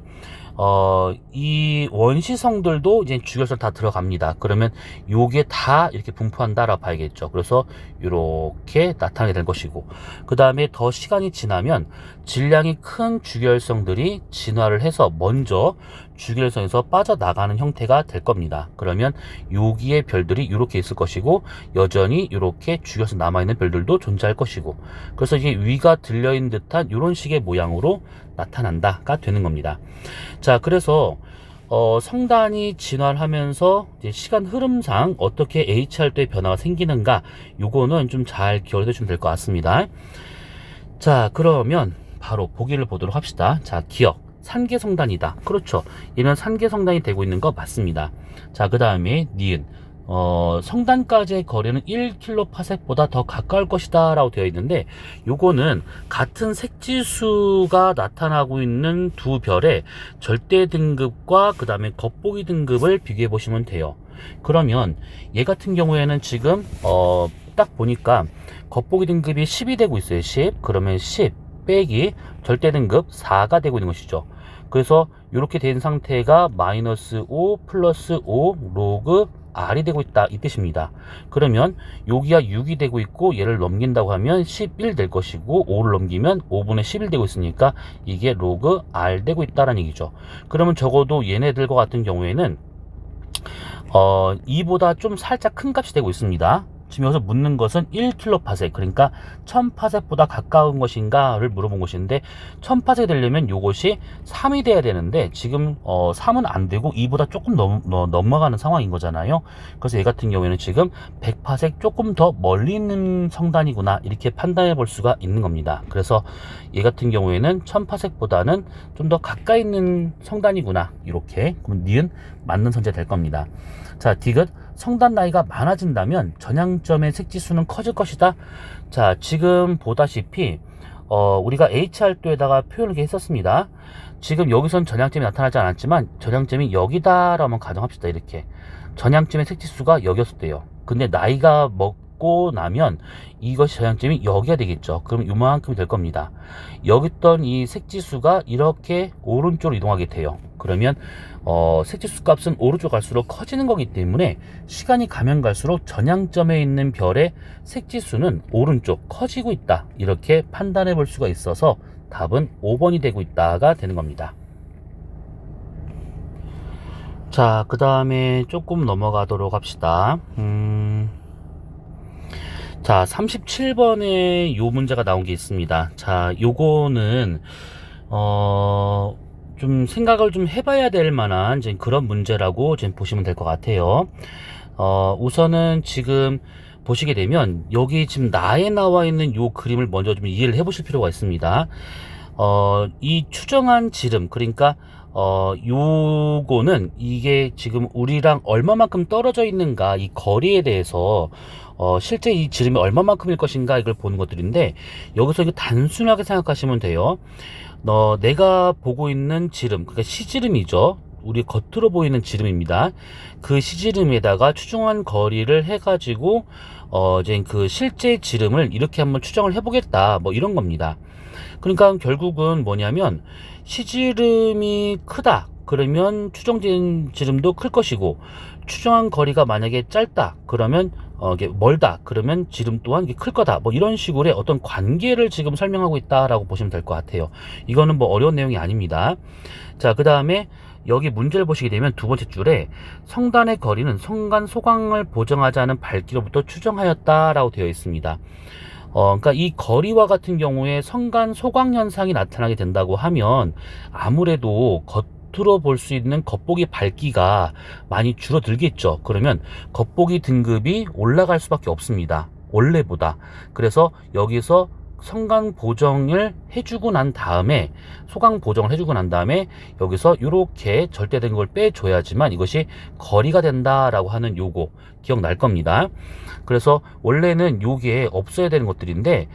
이 원시성들도 이제 주기혈성 다 들어갑니다. 그러면 요게 다 이렇게 분포한다라고 봐야겠죠. 그래서 이렇게 나타나게 될 것이고, 그 다음에 더 시간이 지나면 질량이 큰 주기혈성들이 진화를 해서 먼저 주기혈성에서 빠져나가는 형태가 될 겁니다. 그러면 여기에 별들이 이렇게 있을 것이고, 여전히 이렇게 주기혈성 남아있는 별들도 존재할 것이고, 그래서 이게 위가 들려있는 듯한 이런 식의 모양으로 나타난다가 되는 겁니다. 자, 그래서 성단이 진화를 하면서 이제 시간 흐름상 어떻게 HR도의 변화가 생기는가, 요거는 좀 잘 기억해 두시면 될 것 같습니다. 자, 그러면 바로 보기를 보도록 합시다. 자, 기억. 산계성단이다. 그렇죠. 얘는 산계성단이 되고 있는 거 맞습니다. 자, 그 다음에 니은. 성단까지의 거리는 1kps보다 더 가까울 것이다 라고 되어 있는데, 요거는 같은 색지수가 나타나고 있는 두 별의 절대 등급과 그 다음에 겉보기 등급을 비교해 보시면 돼요. 그러면 얘 같은 경우에는 지금 딱 보니까 겉보기 등급이 10이 되고 있어요. 10. 그러면 10 빼기 절대 등급 4가 되고 있는 것이죠. 그래서 이렇게 된 상태가 -5 플러스 5 로그 R이 되고 있다, 이 뜻입니다. 그러면 여기가 6이 되고 있고 얘를 넘긴다고 하면 11 될 것이고, 5를 넘기면 5분의 11 되고 있으니까 이게 로그 R 되고 있다는 얘기죠. 그러면 적어도 얘네들과 같은 경우에는 2보다 좀 살짝 큰 값이 되고 있습니다. 지금 여기서 묻는 것은 1kpsec, 그러니까 1000psec보다 가까운 것인가를 물어본 것인데, 1000psec 되려면 이것이 3이 돼야 되는데 지금 3은 안 되고 2보다 조금 넘어가는 상황인 거잖아요. 그래서 얘 같은 경우에는 지금 100psec 조금 더 멀리 있는 성단이구나, 이렇게 판단해 볼 수가 있는 겁니다. 그래서 얘 같은 경우에는 1000psec보다는 좀 더 가까이 있는 성단이구나, 이렇게. 그럼 니은 맞는 선택이 될 겁니다. 자, 디귿. 성단 나이가 많아진다면 전향점의 색지수는 커질 것이다. 자, 지금 보다시피 우리가 HR도에다가 표현을 했었습니다. 지금 여기선 전향점이 나타나지 않았지만 전향점이 여기다라고 한번 가정합시다. 이렇게 전향점의 색지수가 여기였었대요. 근데 나이가 먹고 나면 이것이 전향점이 여기가 되겠죠. 그럼 이만큼이 될 겁니다. 여기 있던 이 색지수가 이렇게 오른쪽으로 이동하게 돼요. 그러면 색지수 값은 오른쪽 갈수록 커지는 거기 때문에 시간이 가면 갈수록 전향점에 있는 별의 색지수는 오른쪽 커지고 있다, 이렇게 판단해 볼 수가 있어서 답은 5번이 되고 있다가 되는 겁니다. 자, 그 다음에 조금 넘어가도록 합시다. 자, 37번에 요 문제가 나온 게 있습니다. 자, 요거는 좀 생각을 좀 해봐야 될 만한 이제 그런 문제라고 지금 보시면 될 것 같아요. 우선은 지금 보시게 되면 여기 지금 나에 나와 있는 요 그림을 먼저 좀 이해를 해 보실 필요가 있습니다. 이 추정한 지름, 그러니까 요거는 이게 지금 우리랑 얼마만큼 떨어져 있는가, 이 거리에 대해서 실제 이 지름이 얼마만큼일 것인가 이걸 보는 것들인데, 여기서 이거 단순하게 생각하시면 돼요. 내가 보고 있는 지름, 그러니까 시지름이죠. 우리 겉으로 보이는 지름입니다. 그 시지름에다가 추정한 거리를 해가지고 이제 그 실제 지름을 이렇게 한번 추정을 해보겠다, 뭐 이런 겁니다. 그러니까 결국은 뭐냐면, 시지름이 크다 그러면 추정된 지름도 클 것이고, 추정한 거리가 만약에 짧다 그러면 이게 멀다 그러면 지름 또한 이게 클 거다, 뭐 이런 식으로의 어떤 관계를 지금 설명하고 있다라고 보시면 될 것 같아요. 이거는 뭐 어려운 내용이 아닙니다. 자, 그 다음에 여기 문제를 보시게 되면 두 번째 줄에 성단의 거리는 성간 소광을 보정하지 않은 밝기로부터 추정하였다라고 되어 있습니다. 그러니까 이 거리와 같은 경우에 성간 소광 현상이 나타나게 된다고 하면, 아무래도 겉으로 볼 수 있는 겉보기 밝기가 많이 줄어들겠죠. 그러면 겉보기 등급이 올라갈 수밖에 없습니다, 원래보다. 그래서 여기서 성간 보정을 해주고 난 다음에, 소강 보정을 해주고 난 다음에 여기서 이렇게 절대된 걸 빼줘야지만 이것이 거리가 된다라고 하는 요거 기억날 겁니다. 그래서 원래는 요게 없어야 되는 것들인데,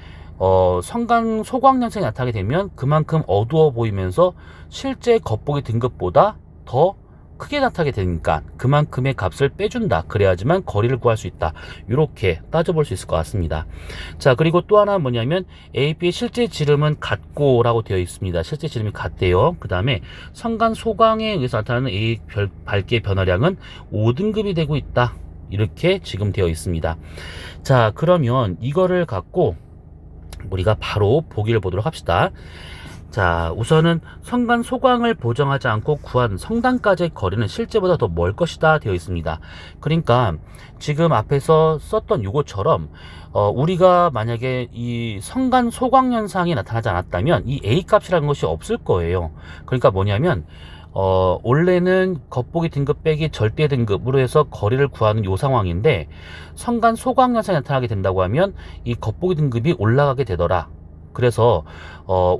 성간 소광 현상이 나타나게 되면 그만큼 어두워 보이면서 실제 겉보기 등급보다 더 크게 나타나게 되니까 그만큼의 값을 빼준다, 그래야지만 거리를 구할 수 있다, 이렇게 따져볼 수 있을 것 같습니다. 자, 그리고 또 하나 뭐냐면, AP의 실제 지름은 같고 라고 되어 있습니다. 실제 지름이 같대요. 그 다음에 성간 소광에 의해서 나타나는 A 밝기의 변화량은 5등급이 되고 있다, 이렇게 지금 되어 있습니다. 자, 그러면 이거를 갖고 우리가 바로 보기를 보도록 합시다. 자, 우선은 성간 소광을 보정하지 않고 구한 성단까지의 거리는 실제보다 더 멀 것이다 되어 있습니다. 그러니까 지금 앞에서 썼던 요것처럼 우리가 만약에 이 성간 소광 현상이 나타나지 않았다면 이 A 값이라는 것이 없을 거예요. 그러니까 뭐냐면, 원래는 겉보기 등급 빼기 절대 등급으로 해서 거리를 구하는 요 상황인데, 성간 소광 현상이 나타나게 된다고 하면 이 겉보기 등급이 올라가게 되더라. 그래서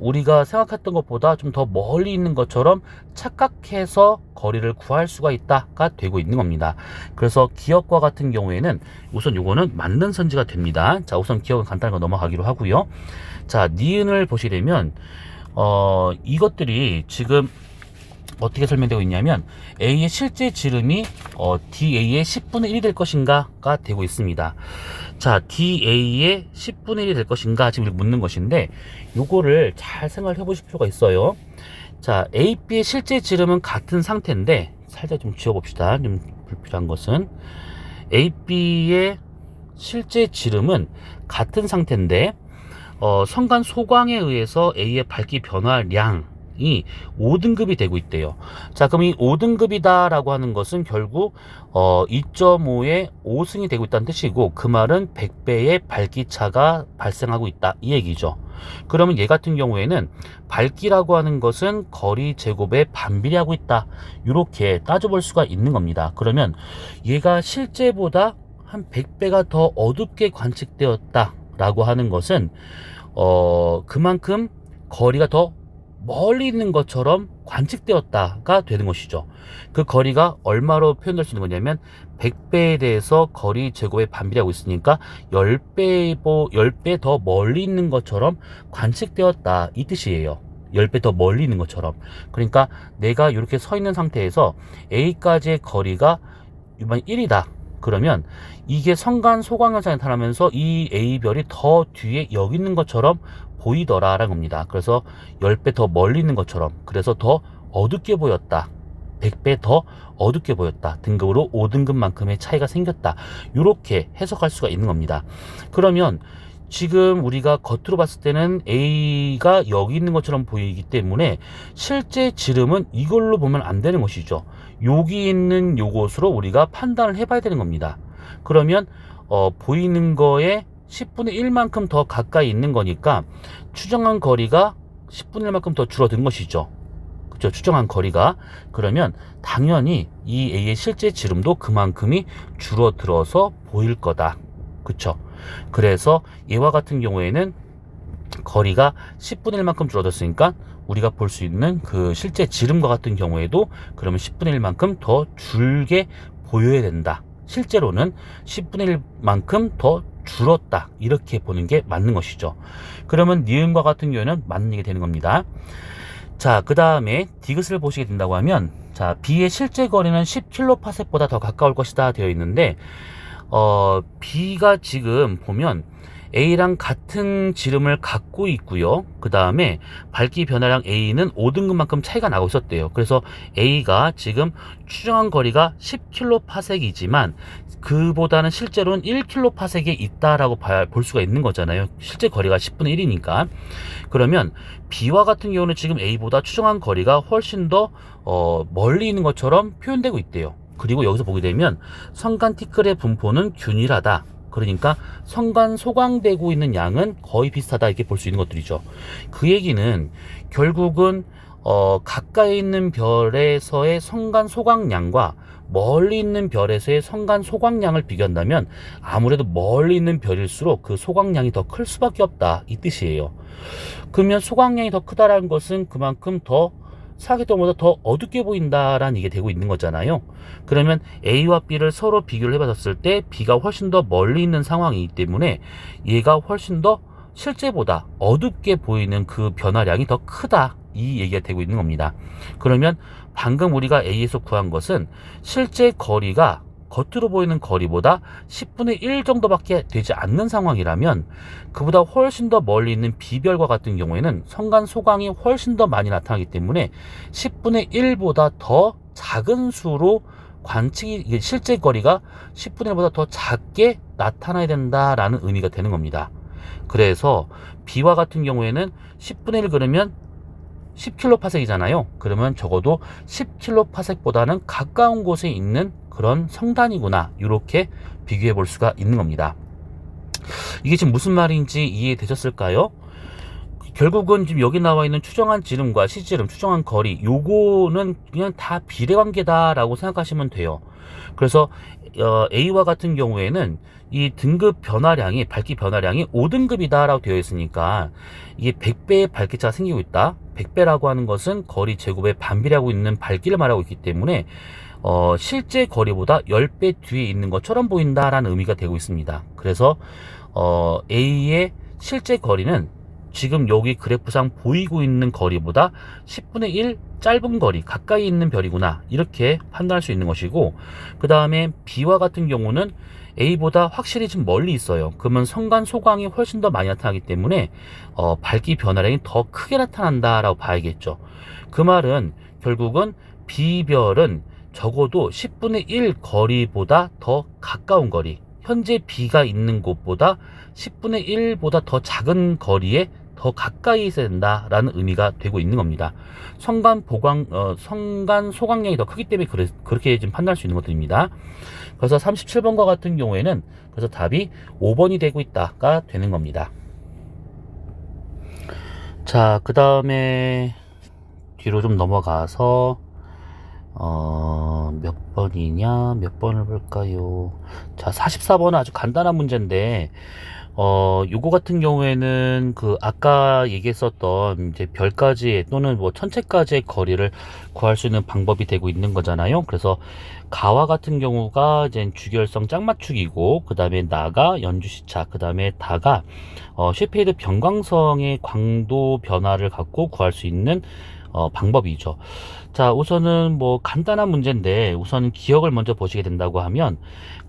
우리가 생각했던 것보다 좀 더 멀리 있는 것처럼 착각해서 거리를 구할 수가 있다가 되고 있는 겁니다. 그래서 기억과 같은 경우에는 우선 요거는 맞는 선지가 됩니다. 자, 우선 기억은 간단한 거 넘어가기로 하고요. 자, 니은을 보시게 되면 이것들이 지금 어떻게 설명되고 있냐면, A의 실제 지름이 DA의 10분의 1이 될 것인가가 되고 있습니다. 자, DA의 10분의 1이 될 것인가 지금 묻는 것인데, 요거를 잘 생각을 해보실 필요가 있어요. 자, AB의 실제 지름은 같은 상태인데, 살짝 좀 지워봅시다. 좀 불필요한 것은, AB의 실제 지름은 같은 상태인데, 성간 소광에 의해서 A의 밝기 변화량 이 5등급이 되고 있대요. 자, 그럼 이 5등급이다 라고 하는 것은 결국 2.5의 5승이 되고 있다는 뜻이고, 그 말은 100배의 밝기 차가 발생하고 있다, 이 얘기죠. 그러면 얘 같은 경우에는 밝기라고 하는 것은 거리 제곱에 반비례하고 있다, 이렇게 따져볼 수가 있는 겁니다. 그러면 얘가 실제보다 한 100배가 더 어둡게 관측되었다 라고 하는 것은 그만큼 거리가 더 멀리 있는 것처럼 관측되었다가 되는 것이죠. 그 거리가 얼마로 표현될 수 있는 거냐면, 100배에 대해서 거리 제곱에 반비례하고 있으니까 10배 더 멀리 있는 것처럼 관측되었다, 이 뜻이에요. 10배 더 멀리 있는 것처럼. 그러니까 내가 이렇게 서 있는 상태에서 A까지의 거리가 1이다 그러면 이게 성간 소광 현상이 나타나면서 이 A별이 더 뒤에 여기 있는 것처럼 보이더라 라는 겁니다. 그래서 10배 더 멀리 있는 것처럼, 그래서 더 어둡게 보였다, 100배 더 어둡게 보였다, 등급으로 5등급만큼의 차이가 생겼다, 이렇게 해석할 수가 있는 겁니다. 그러면 지금 우리가 겉으로 봤을 때는 A가 여기 있는 것처럼 보이기 때문에 실제 지름은 이걸로 보면 안 되는 것이죠. 여기 있는 요것으로 우리가 판단을 해봐야 되는 겁니다. 그러면 보이는 거에 10분의 1만큼 더 가까이 있는 거니까 추정한 거리가 10분의 1만큼 더 줄어든 것이죠. 그죠? 추정한 거리가. 그러면 당연히 이 A의 실제 지름도 그만큼이 줄어들어서 보일 거다. 그쵸? 그래서 얘와 같은 경우에는 거리가 10분의 1만큼 줄어들었으니까 우리가 볼 수 있는 그 실제 지름과 같은 경우에도 그러면 10분의 1만큼 더 줄게 보여야 된다. 실제로는 10분의 1만큼 더 줄었다. 이렇게 보는 게 맞는 것이죠. 그러면 니은과 같은 경우에는 맞는 얘기 되는 겁니다. 자, 그 다음에 디귿을 보시게 된다고 하면, 자, B의 실제 거리는 10kps보다 더 가까울 것이다 되어 있는데, B가 지금 보면 A랑 같은 지름을 갖고 있고요. 그 다음에 밝기 변화량 A는 5등급만큼 차이가 나고 있었대요. 그래서 A가 지금 추정한 거리가 10kps이지만 그보다는 실제로는 1kps에 있다라고 볼 수가 있는 거잖아요. 실제 거리가 10분의 1이니까. 그러면 B와 같은 경우는 지금 A보다 추정한 거리가 훨씬 더 멀리 있는 것처럼 표현되고 있대요. 그리고 여기서 보게 되면 성간 티끌의 분포는 균일하다. 그러니까 성간 소강되고 있는 양은 거의 비슷하다 이렇게 볼 수 있는 것들이죠. 그 얘기는 결국은 가까이 있는 별에서의 성간 소강량과 멀리 있는 별에서의 성간 소강량을 비교한다면 아무래도 멀리 있는 별일수록 그 소강량이 더 클 수밖에 없다 이 뜻이에요. 그러면 소강량이 더 크다라는 것은 그만큼 더 사각형보다 더 어둡게 보인다라는 얘기가 되고 있는 거잖아요. 그러면 A와 B를 서로 비교를 해봤을 때 B가 훨씬 더 멀리 있는 상황이기 때문에 얘가 훨씬 더 실제보다 어둡게 보이는 그 변화량이 더 크다 이 얘기가 되고 있는 겁니다. 그러면 방금 우리가 A에서 구한 것은 실제 거리가 겉으로 보이는 거리보다 10분의 1 정도밖에 되지 않는 상황이라면 그보다 훨씬 더 멀리 있는 B별과 같은 경우에는 성간 소강이 훨씬 더 많이 나타나기 때문에 10분의 1보다 더 작은 수로 관측이 실제 거리가 10분의 1보다 더 작게 나타나야 된다라는 의미가 되는 겁니다. 그래서 B와 같은 경우에는 10분의 1 그러면 10kps이잖아요. 그러면 적어도 10kps보다는 가까운 곳에 있는 그런 성단이구나 이렇게 비교해 볼 수가 있는 겁니다. 이게 지금 무슨 말인지 이해되셨을까요? 결국은 지금 여기 나와 있는 추정한 지름과 시지름, 추정한 거리 요거는 그냥 다 비례관계다 라고 생각하시면 돼요. 그래서 A와 같은 경우에는 이 등급 변화량이 밝기 변화량이 5등급이다 라고 되어 있으니까 이게 100배의 밝기차가 생기고 있다. 100배라고 하는 것은 거리 제곱에 반비례하고 있는 밝기를 말하고 있기 때문에 실제 거리보다 10배 뒤에 있는 것처럼 보인다라는 의미가 되고 있습니다. 그래서 A의 실제 거리는 지금 여기 그래프상 보이고 있는 거리보다 10분의 1 짧은 거리 가까이 있는 별이구나 이렇게 판단할 수 있는 것이고, 그 다음에 B와 같은 경우는 A보다 확실히 좀 멀리 있어요. 그러면 성간 소강이 훨씬 더 많이 나타나기 때문에 밝기 변화량이 더 크게 나타난다라고 봐야겠죠. 그 말은 결국은 B별은 적어도 10분의 1 거리보다 더 가까운 거리, 현재 B가 있는 곳보다 10분의 1보다 더 작은 거리에 더 가까이 있어야 된다라는 의미가 되고 있는 겁니다. 성간 소강량이 더 크기 때문에 그렇게 지금 판단할 수 있는 것들입니다. 그래서 37번과 같은 경우에는 그래서 답이 5번이 되고 있다가 되는 겁니다. 자, 그 다음에 뒤로 좀 넘어가서 몇 번이냐? 몇 번을 볼까요? 자, 44번은 아주 간단한 문제인데, 요거 같은 경우에는 그 아까 얘기했었던 이제 별까지 또는 뭐 천체까지의 거리를 구할 수 있는 방법이 되고 있는 거잖아요. 그래서 가와 같은 경우가 이제 주결성 짝맞추기고, 그 다음에 나가 연주시차, 그 다음에 다가 셰페이드 변광성의 광도 변화를 갖고 구할 수 있는 방법이죠. 자, 우선은 뭐 간단한 문제인데 우선 기억을 먼저 보시게 된다고 하면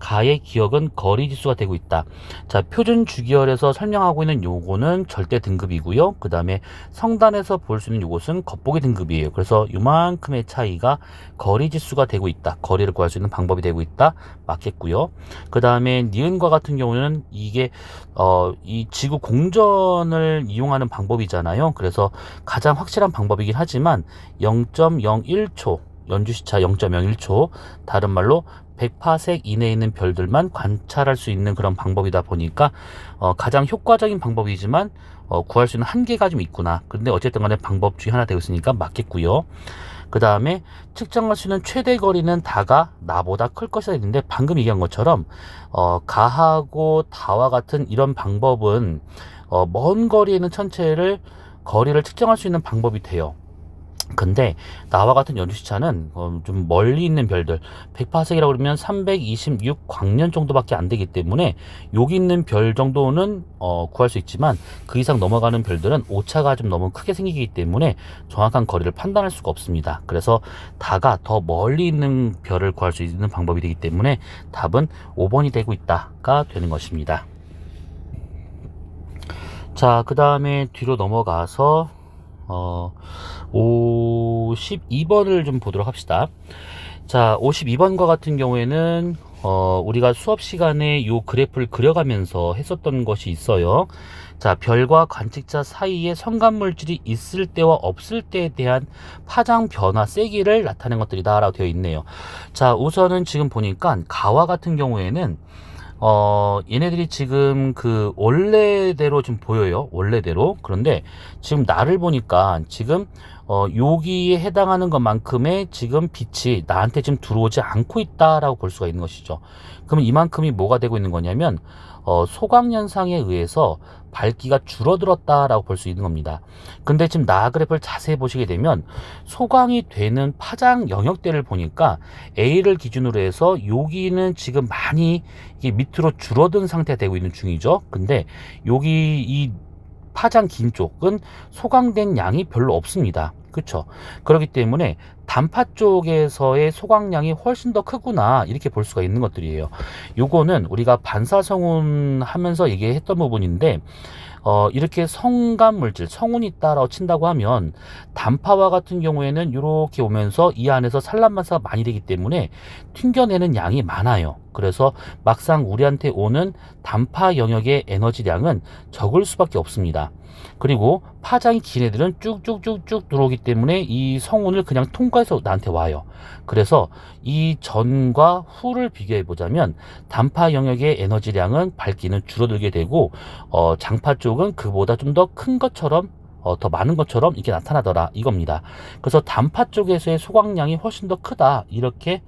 가의 기억은 거리 지수가 되고 있다. 자, 표준 주기열에서 설명하고 있는 요거는 절대 등급이고요. 그 다음에 성단에서 볼 수 있는 요것은 겉보기 등급이에요. 그래서 요만큼의 차이가 거리 지수가 되고 있다. 거리를 구할 수 있는 방법이 되고 있다. 맞겠고요. 그 다음에 니은과 같은 경우는 이게 이 지구 공전을 이용하는 방법이잖아요. 그래서 가장 확실한 방법이긴 하지만 0.01초 연주시차 0.01초 다른 말로 100파섹 이내에 있는 별들만 관찰할 수 있는 그런 방법이다 보니까 가장 효과적인 방법이지만 구할 수 있는 한계가 좀 있구나. 근데 어쨌든 간에 방법 중에 하나 되고 있으니까 맞겠고요. 그 다음에 측정할 수 있는 최대 거리는 다가 나보다 클 것이다 했는데, 방금 얘기한 것처럼 가하고 다와 같은 이런 방법은 먼 거리에 있는 천체를 거리를 측정할 수 있는 방법이 돼요. 근데 나와 같은 연주시차는 좀 멀리 있는 별들, 100파섹이라고 그러면 326 광년 정도밖에 안 되기 때문에 여기 있는 별 정도는 구할 수 있지만, 그 이상 넘어가는 별들은 오차가 좀 너무 크게 생기기 때문에 정확한 거리를 판단할 수가 없습니다. 그래서 다가 더 멀리 있는 별을 구할 수 있는 방법이 되기 때문에 답은 5번이 되고 있다가 되는 것입니다. 자, 그 다음에 뒤로 넘어가서 52번을 좀 보도록 합시다. 자, 52번과 같은 경우에는 우리가 수업 시간에 요 그래프를 그려가면서 했었던 것이 있어요. 자, 별과 관측자 사이에 성간 물질이 있을 때와 없을 때에 대한 파장 변화 세기를 나타낸 것들이다 라고 되어 있네요. 자, 우선은 지금 보니까 가와 같은 경우에는 얘네들이 지금 그 원래대로 좀 보여요. 원래대로. 그런데 지금 나를 보니까 지금 여기에 해당하는 것만큼의 지금 빛이 나한테 지금 들어오지 않고 있다라고 볼 수가 있는 것이죠. 그러면 이만큼이 뭐가 되고 있는 거냐면 소광현상에 의해서 밝기가 줄어들었다라고 볼 수 있는 겁니다. 근데 지금 나 그래프를 자세히 보시게 되면 소광이 되는 파장 영역대를 보니까 A를 기준으로 해서 여기는 지금 많이 이게 밑으로 줄어든 상태가 되고 있는 중이죠. 근데 여기 이 파장 긴 쪽은 소광된 양이 별로 없습니다. 그렇죠? 그렇기 때문에 단파 쪽에서의 소광량이 훨씬 더 크구나, 이렇게 볼 수가 있는 것들이에요. 요거는 우리가 반사성운 하면서 얘기했던 부분인데, 이렇게 성간 물질, 성운이 있다라고 친다고 하면 단파와 같은 경우에는 이렇게 오면서 이 안에서 산란반사가 많이 되기 때문에 튕겨내는 양이 많아요. 그래서 막상 우리한테 오는 단파 영역의 에너지량은 적을 수밖에 없습니다. 그리고 파장이 긴 애들은 쭉쭉쭉쭉 들어오기 때문에 이 성운을 그냥 통과해서 나한테 와요. 그래서 이 전과 후를 비교해 보자면 단파 영역의 에너지량은 밝기는 줄어들게 되고, 장파 쪽은 그보다 좀 더 큰 것처럼 더 많은 것처럼 이렇게 나타나더라, 이겁니다. 그래서 단파 쪽에서의 소광량이 훨씬 더 크다, 이렇게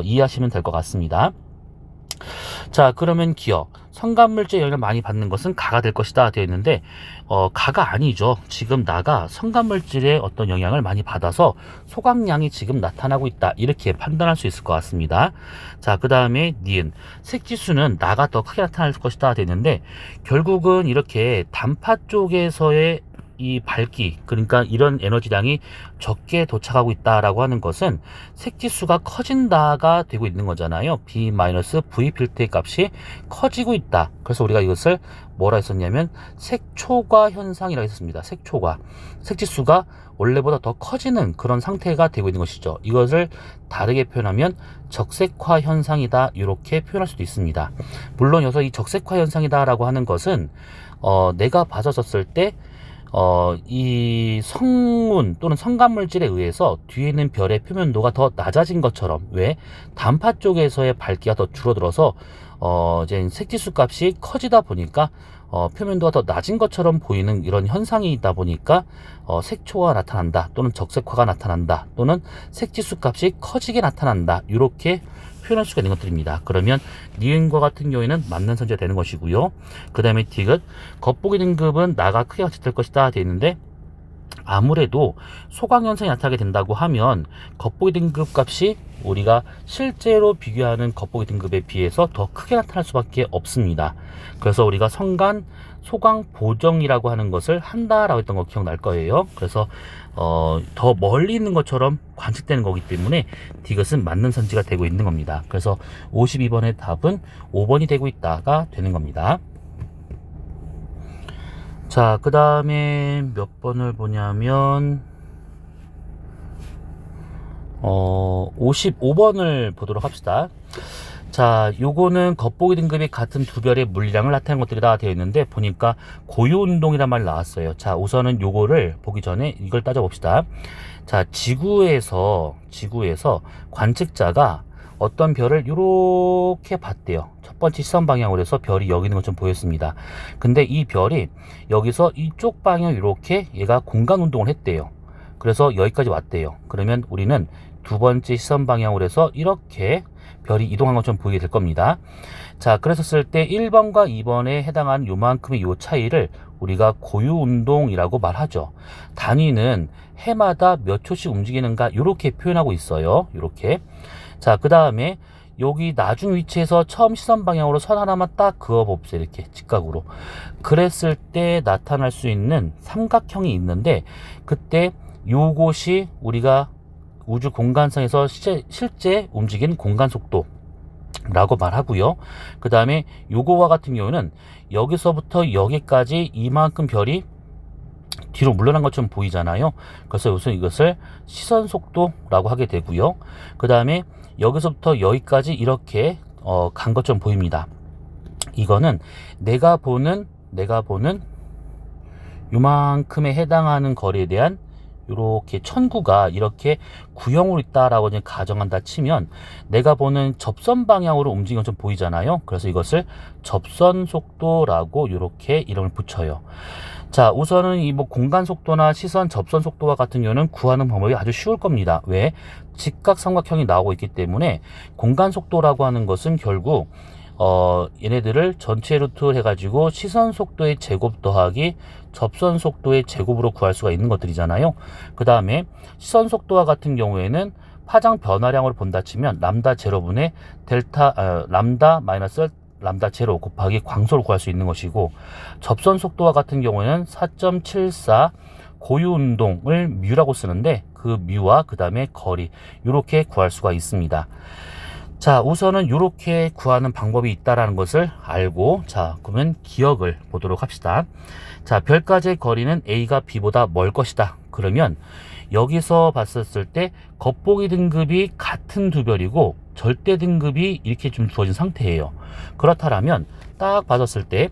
이해하시면 될 것 같습니다. 자, 그러면 기억, 성간물질 영향을 많이 받는 것은 가가 될 것이다 되어 있는데, 가가 아니죠. 지금 나가 성간물질의 어떤 영향을 많이 받아서 소광량이 지금 나타나고 있다, 이렇게 판단할 수 있을 것 같습니다. 자, 그 다음에 니은, 색지수는 나가 더 크게 나타날 것이다 되어 있는데, 결국은 이렇게 단파 쪽에서의 이 밝기, 그러니까 이런 에너지량이 적게 도착하고 있다라고 하는 것은 색지수가 커진다가 되고 있는 거잖아요. B-V 필터의 값이 커지고 있다. 그래서 우리가 이것을 뭐라 했었냐면 색초과 현상이라고 했습니다. 색초과, 색지수가 원래보다 더 커지는 그런 상태가 되고 있는 것이죠. 이것을 다르게 표현하면 적색화 현상이다, 이렇게 표현할 수도 있습니다. 물론 여기서 이 적색화 현상이다 라고 하는 것은 내가 봤었을 때 이 성운 또는 성간물질에 의해서 뒤에 있는 별의 표면도가 더 낮아진 것처럼, 왜? 단파 쪽에서의 밝기가 더 줄어들어서 이제 색지수 값이 커지다 보니까 표면도가 더 낮은 것처럼 보이는 이런 현상이 있다 보니까 색초가 나타난다, 또는 적색화가 나타난다, 또는 색지수 값이 커지게 나타난다, 이렇게 표현할 수가 있는 것들입니다. 그러면 니은과 같은 경우에는 맞는 선지가 되는 것이고요. 그 다음에 디귿, 겉보기 등급은 나가 크게 관측될 것이다 되어 있는데, 아무래도 소광현상이 나타나게 된다고 하면 겉보기 등급 값이 우리가 실제로 비교하는 겉보기 등급에 비해서 더 크게 나타날 수밖에 없습니다. 그래서 우리가 성간 소광 보정이라고 하는 것을 한다라고 했던 거 기억날 거예요. 그래서 더 멀리 있는 것처럼 관측되는 거기 때문에 디귿은 맞는 선지가 되고 있는 겁니다. 그래서 52번의 답은 5번이 되고 있다가 되는 겁니다. 자, 그 다음에 몇 번을 보냐면 55번을 보도록 합시다. 자, 요거는 겉보기 등급이 같은 두 별의 물리량을 나타내는 것들이다 되어 있는데, 보니까 고유운동이란 말이 나왔어요. 자, 우선은 요거를 보기 전에 이걸 따져봅시다. 자, 지구에서 관측자가 어떤 별을 이렇게 봤대요. 첫 번째 시선 방향으로 해서 별이 여기 있는 것처럼 보였습니다. 근데 이 별이 여기서 이쪽 방향 이렇게 얘가 공간 운동을 했대요. 그래서 여기까지 왔대요. 그러면 우리는 두 번째 시선 방향으로 해서 이렇게 별이 이동한 것처럼 보이게 될 겁니다. 자, 그랬었을 때 1번과 2번에 해당하는 요만큼의 요 차이를 우리가 고유운동이라고 말하죠. 단위는 해마다 몇 초씩 움직이는가 이렇게 표현하고 있어요. 이렇게. 자, 그 다음에 여기 나중 위치에서 처음 시선 방향으로 선 하나만 딱 그어봅시다. 이렇게 직각으로. 그랬을 때 나타날 수 있는 삼각형이 있는데, 그때 요것이 우리가 우주 공간상에서 실제 움직이는 공간 속도라고 말하고요. 그 다음에 요거와 같은 경우는 여기서부터 여기까지 이만큼 별이 뒤로 물러난 것처럼 보이잖아요. 그래서 우선 이것을 시선 속도라고 하게 되고요. 그 다음에 여기서부터 여기까지 이렇게 간 것처럼 보입니다. 이거는 내가 보는 요만큼에 해당하는 거리에 대한 이렇게 천구가 이렇게 구형으로 있다라고 가정한다 치면 내가 보는 접선 방향으로 움직이는 것좀 보이잖아요. 그래서 이것을 접선 속도라고 이렇게 이름을 붙여요. 자, 우선은 이 공간 속도나 시선 접선 속도와 같은 경우는 구하는 방법이 아주 쉬울 겁니다. 왜? 직각삼각형이 나오고 있기 때문에 공간 속도라고 하는 것은 결국 얘네들을 전체 루트 해가지고 시선 속도의 제곱 더하기 접선 속도의 제곱으로 구할 수가 있는 것들이잖아요. 그 다음에 시선 속도와 같은 경우에는 파장 변화량으로 본다 치면 람다 제로분의 람다 마이너스 람다 제로 곱하기 광소를 구할 수 있는 것이고, 접선 속도와 같은 경우에는 4.74 고유운동을 뮤라고 쓰는데 그 뮤와 그 다음에 거리 이렇게 구할 수가 있습니다. 자, 우선은 이렇게 구하는 방법이 있다라는 것을 알고, 자, 그러면 기억을 보도록 합시다. 자, 별까지의 거리는 A가 B보다 멀 것이다. 그러면 여기서 봤었을 때 겉보기 등급이 같은 두 별이고 절대 등급이 이렇게 좀 주어진 상태예요. 그렇다면 딱 봤었을 때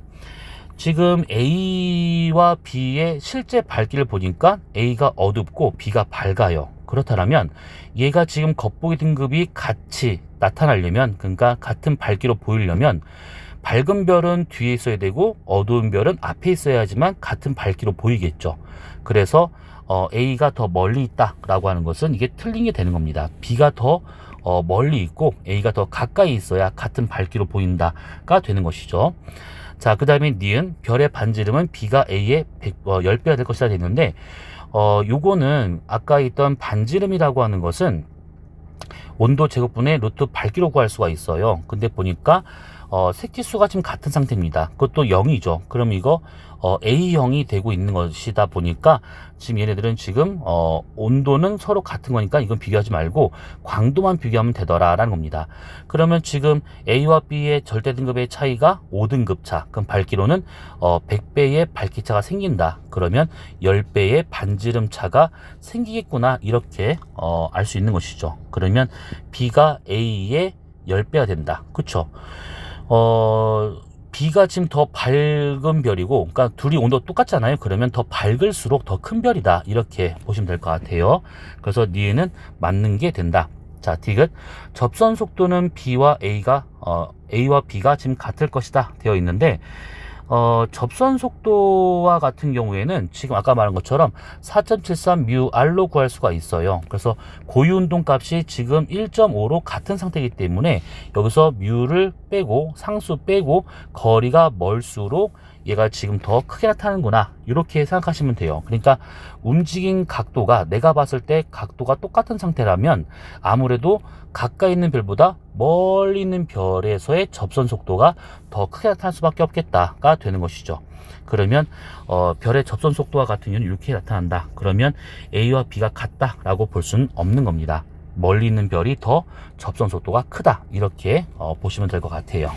지금 A와 B의 실제 밝기를 보니까 A가 어둡고 B가 밝아요. 그렇다면 얘가 지금 겉보기 등급이 같이 나타나려면, 그러니까 같은 밝기로 보이려면 밝은 별은 뒤에 있어야 되고 어두운 별은 앞에 있어야지만 같은 밝기로 보이겠죠. 그래서 A가 더 멀리 있다 라고 하는 것은 이게 틀린 게 되는 겁니다. B가 더 멀리 있고 A가 더 가까이 있어야 같은 밝기로 보인다가 되는 것이죠. 자, 그 다음에 니은 별의 반지름은 B가 A의 10배가 될 것이다 됐는데, 요거는 아까 있던 반지름이라고 하는 것은 온도 제곱분의 루트 밝기로 구할 수가 있어요. 근데 보니까 색지수가 지금 같은 상태입니다. 그것도 0이죠. 그럼 이거 A형이 되고 있는 것이다 보니까 지금 얘네들은 지금 온도는 서로 같은 거니까 이건 비교하지 말고 광도만 비교하면 되더라라는 겁니다. 그러면 지금 A와 B의 절대 등급의 차이가 5등급 차. 그럼 밝기로는 100배의 밝기 차가 생긴다. 그러면 10배의 반지름 차가 생기겠구나. 이렇게 알 수 있는 것이죠. 그러면 B가 A의 10배가 된다. 그쵸? B가 지금 더 밝은 별이고, 그러니까 둘이 온도 똑같잖아요. 그러면 더 밝을수록 더 큰 별이다. 이렇게 보시면 될 것 같아요. 그래서 니은은 맞는 게 된다. 자, 디귿 접선 속도는 B와 A와 B가 지금 같을 것이다 되어 있는데, 접선 속도와 같은 경우에는 지금 아까 말한 것처럼 4.73 뮤 R로 구할 수가 있어요. 그래서 고유운동 값이 지금 1.5로 같은 상태이기 때문에 여기서 뮤를 빼고 상수 빼고 거리가 멀수록 얘가 지금 더 크게 나타나는구나, 이렇게 생각하시면 돼요. 그러니까 움직인 각도가, 내가 봤을 때 각도가 똑같은 상태라면 아무래도 가까이 있는 별보다 멀리 있는 별에서의 접선 속도가 더 크게 나타날 수밖에 없겠다가 되는 것이죠. 그러면 별의 접선 속도와 같은 경우는 이렇게 나타난다. 그러면 A와 B가 같다 라고 볼 수는 없는 겁니다. 멀리 있는 별이 더 접선 속도가 크다, 이렇게 보시면 될 것 같아요.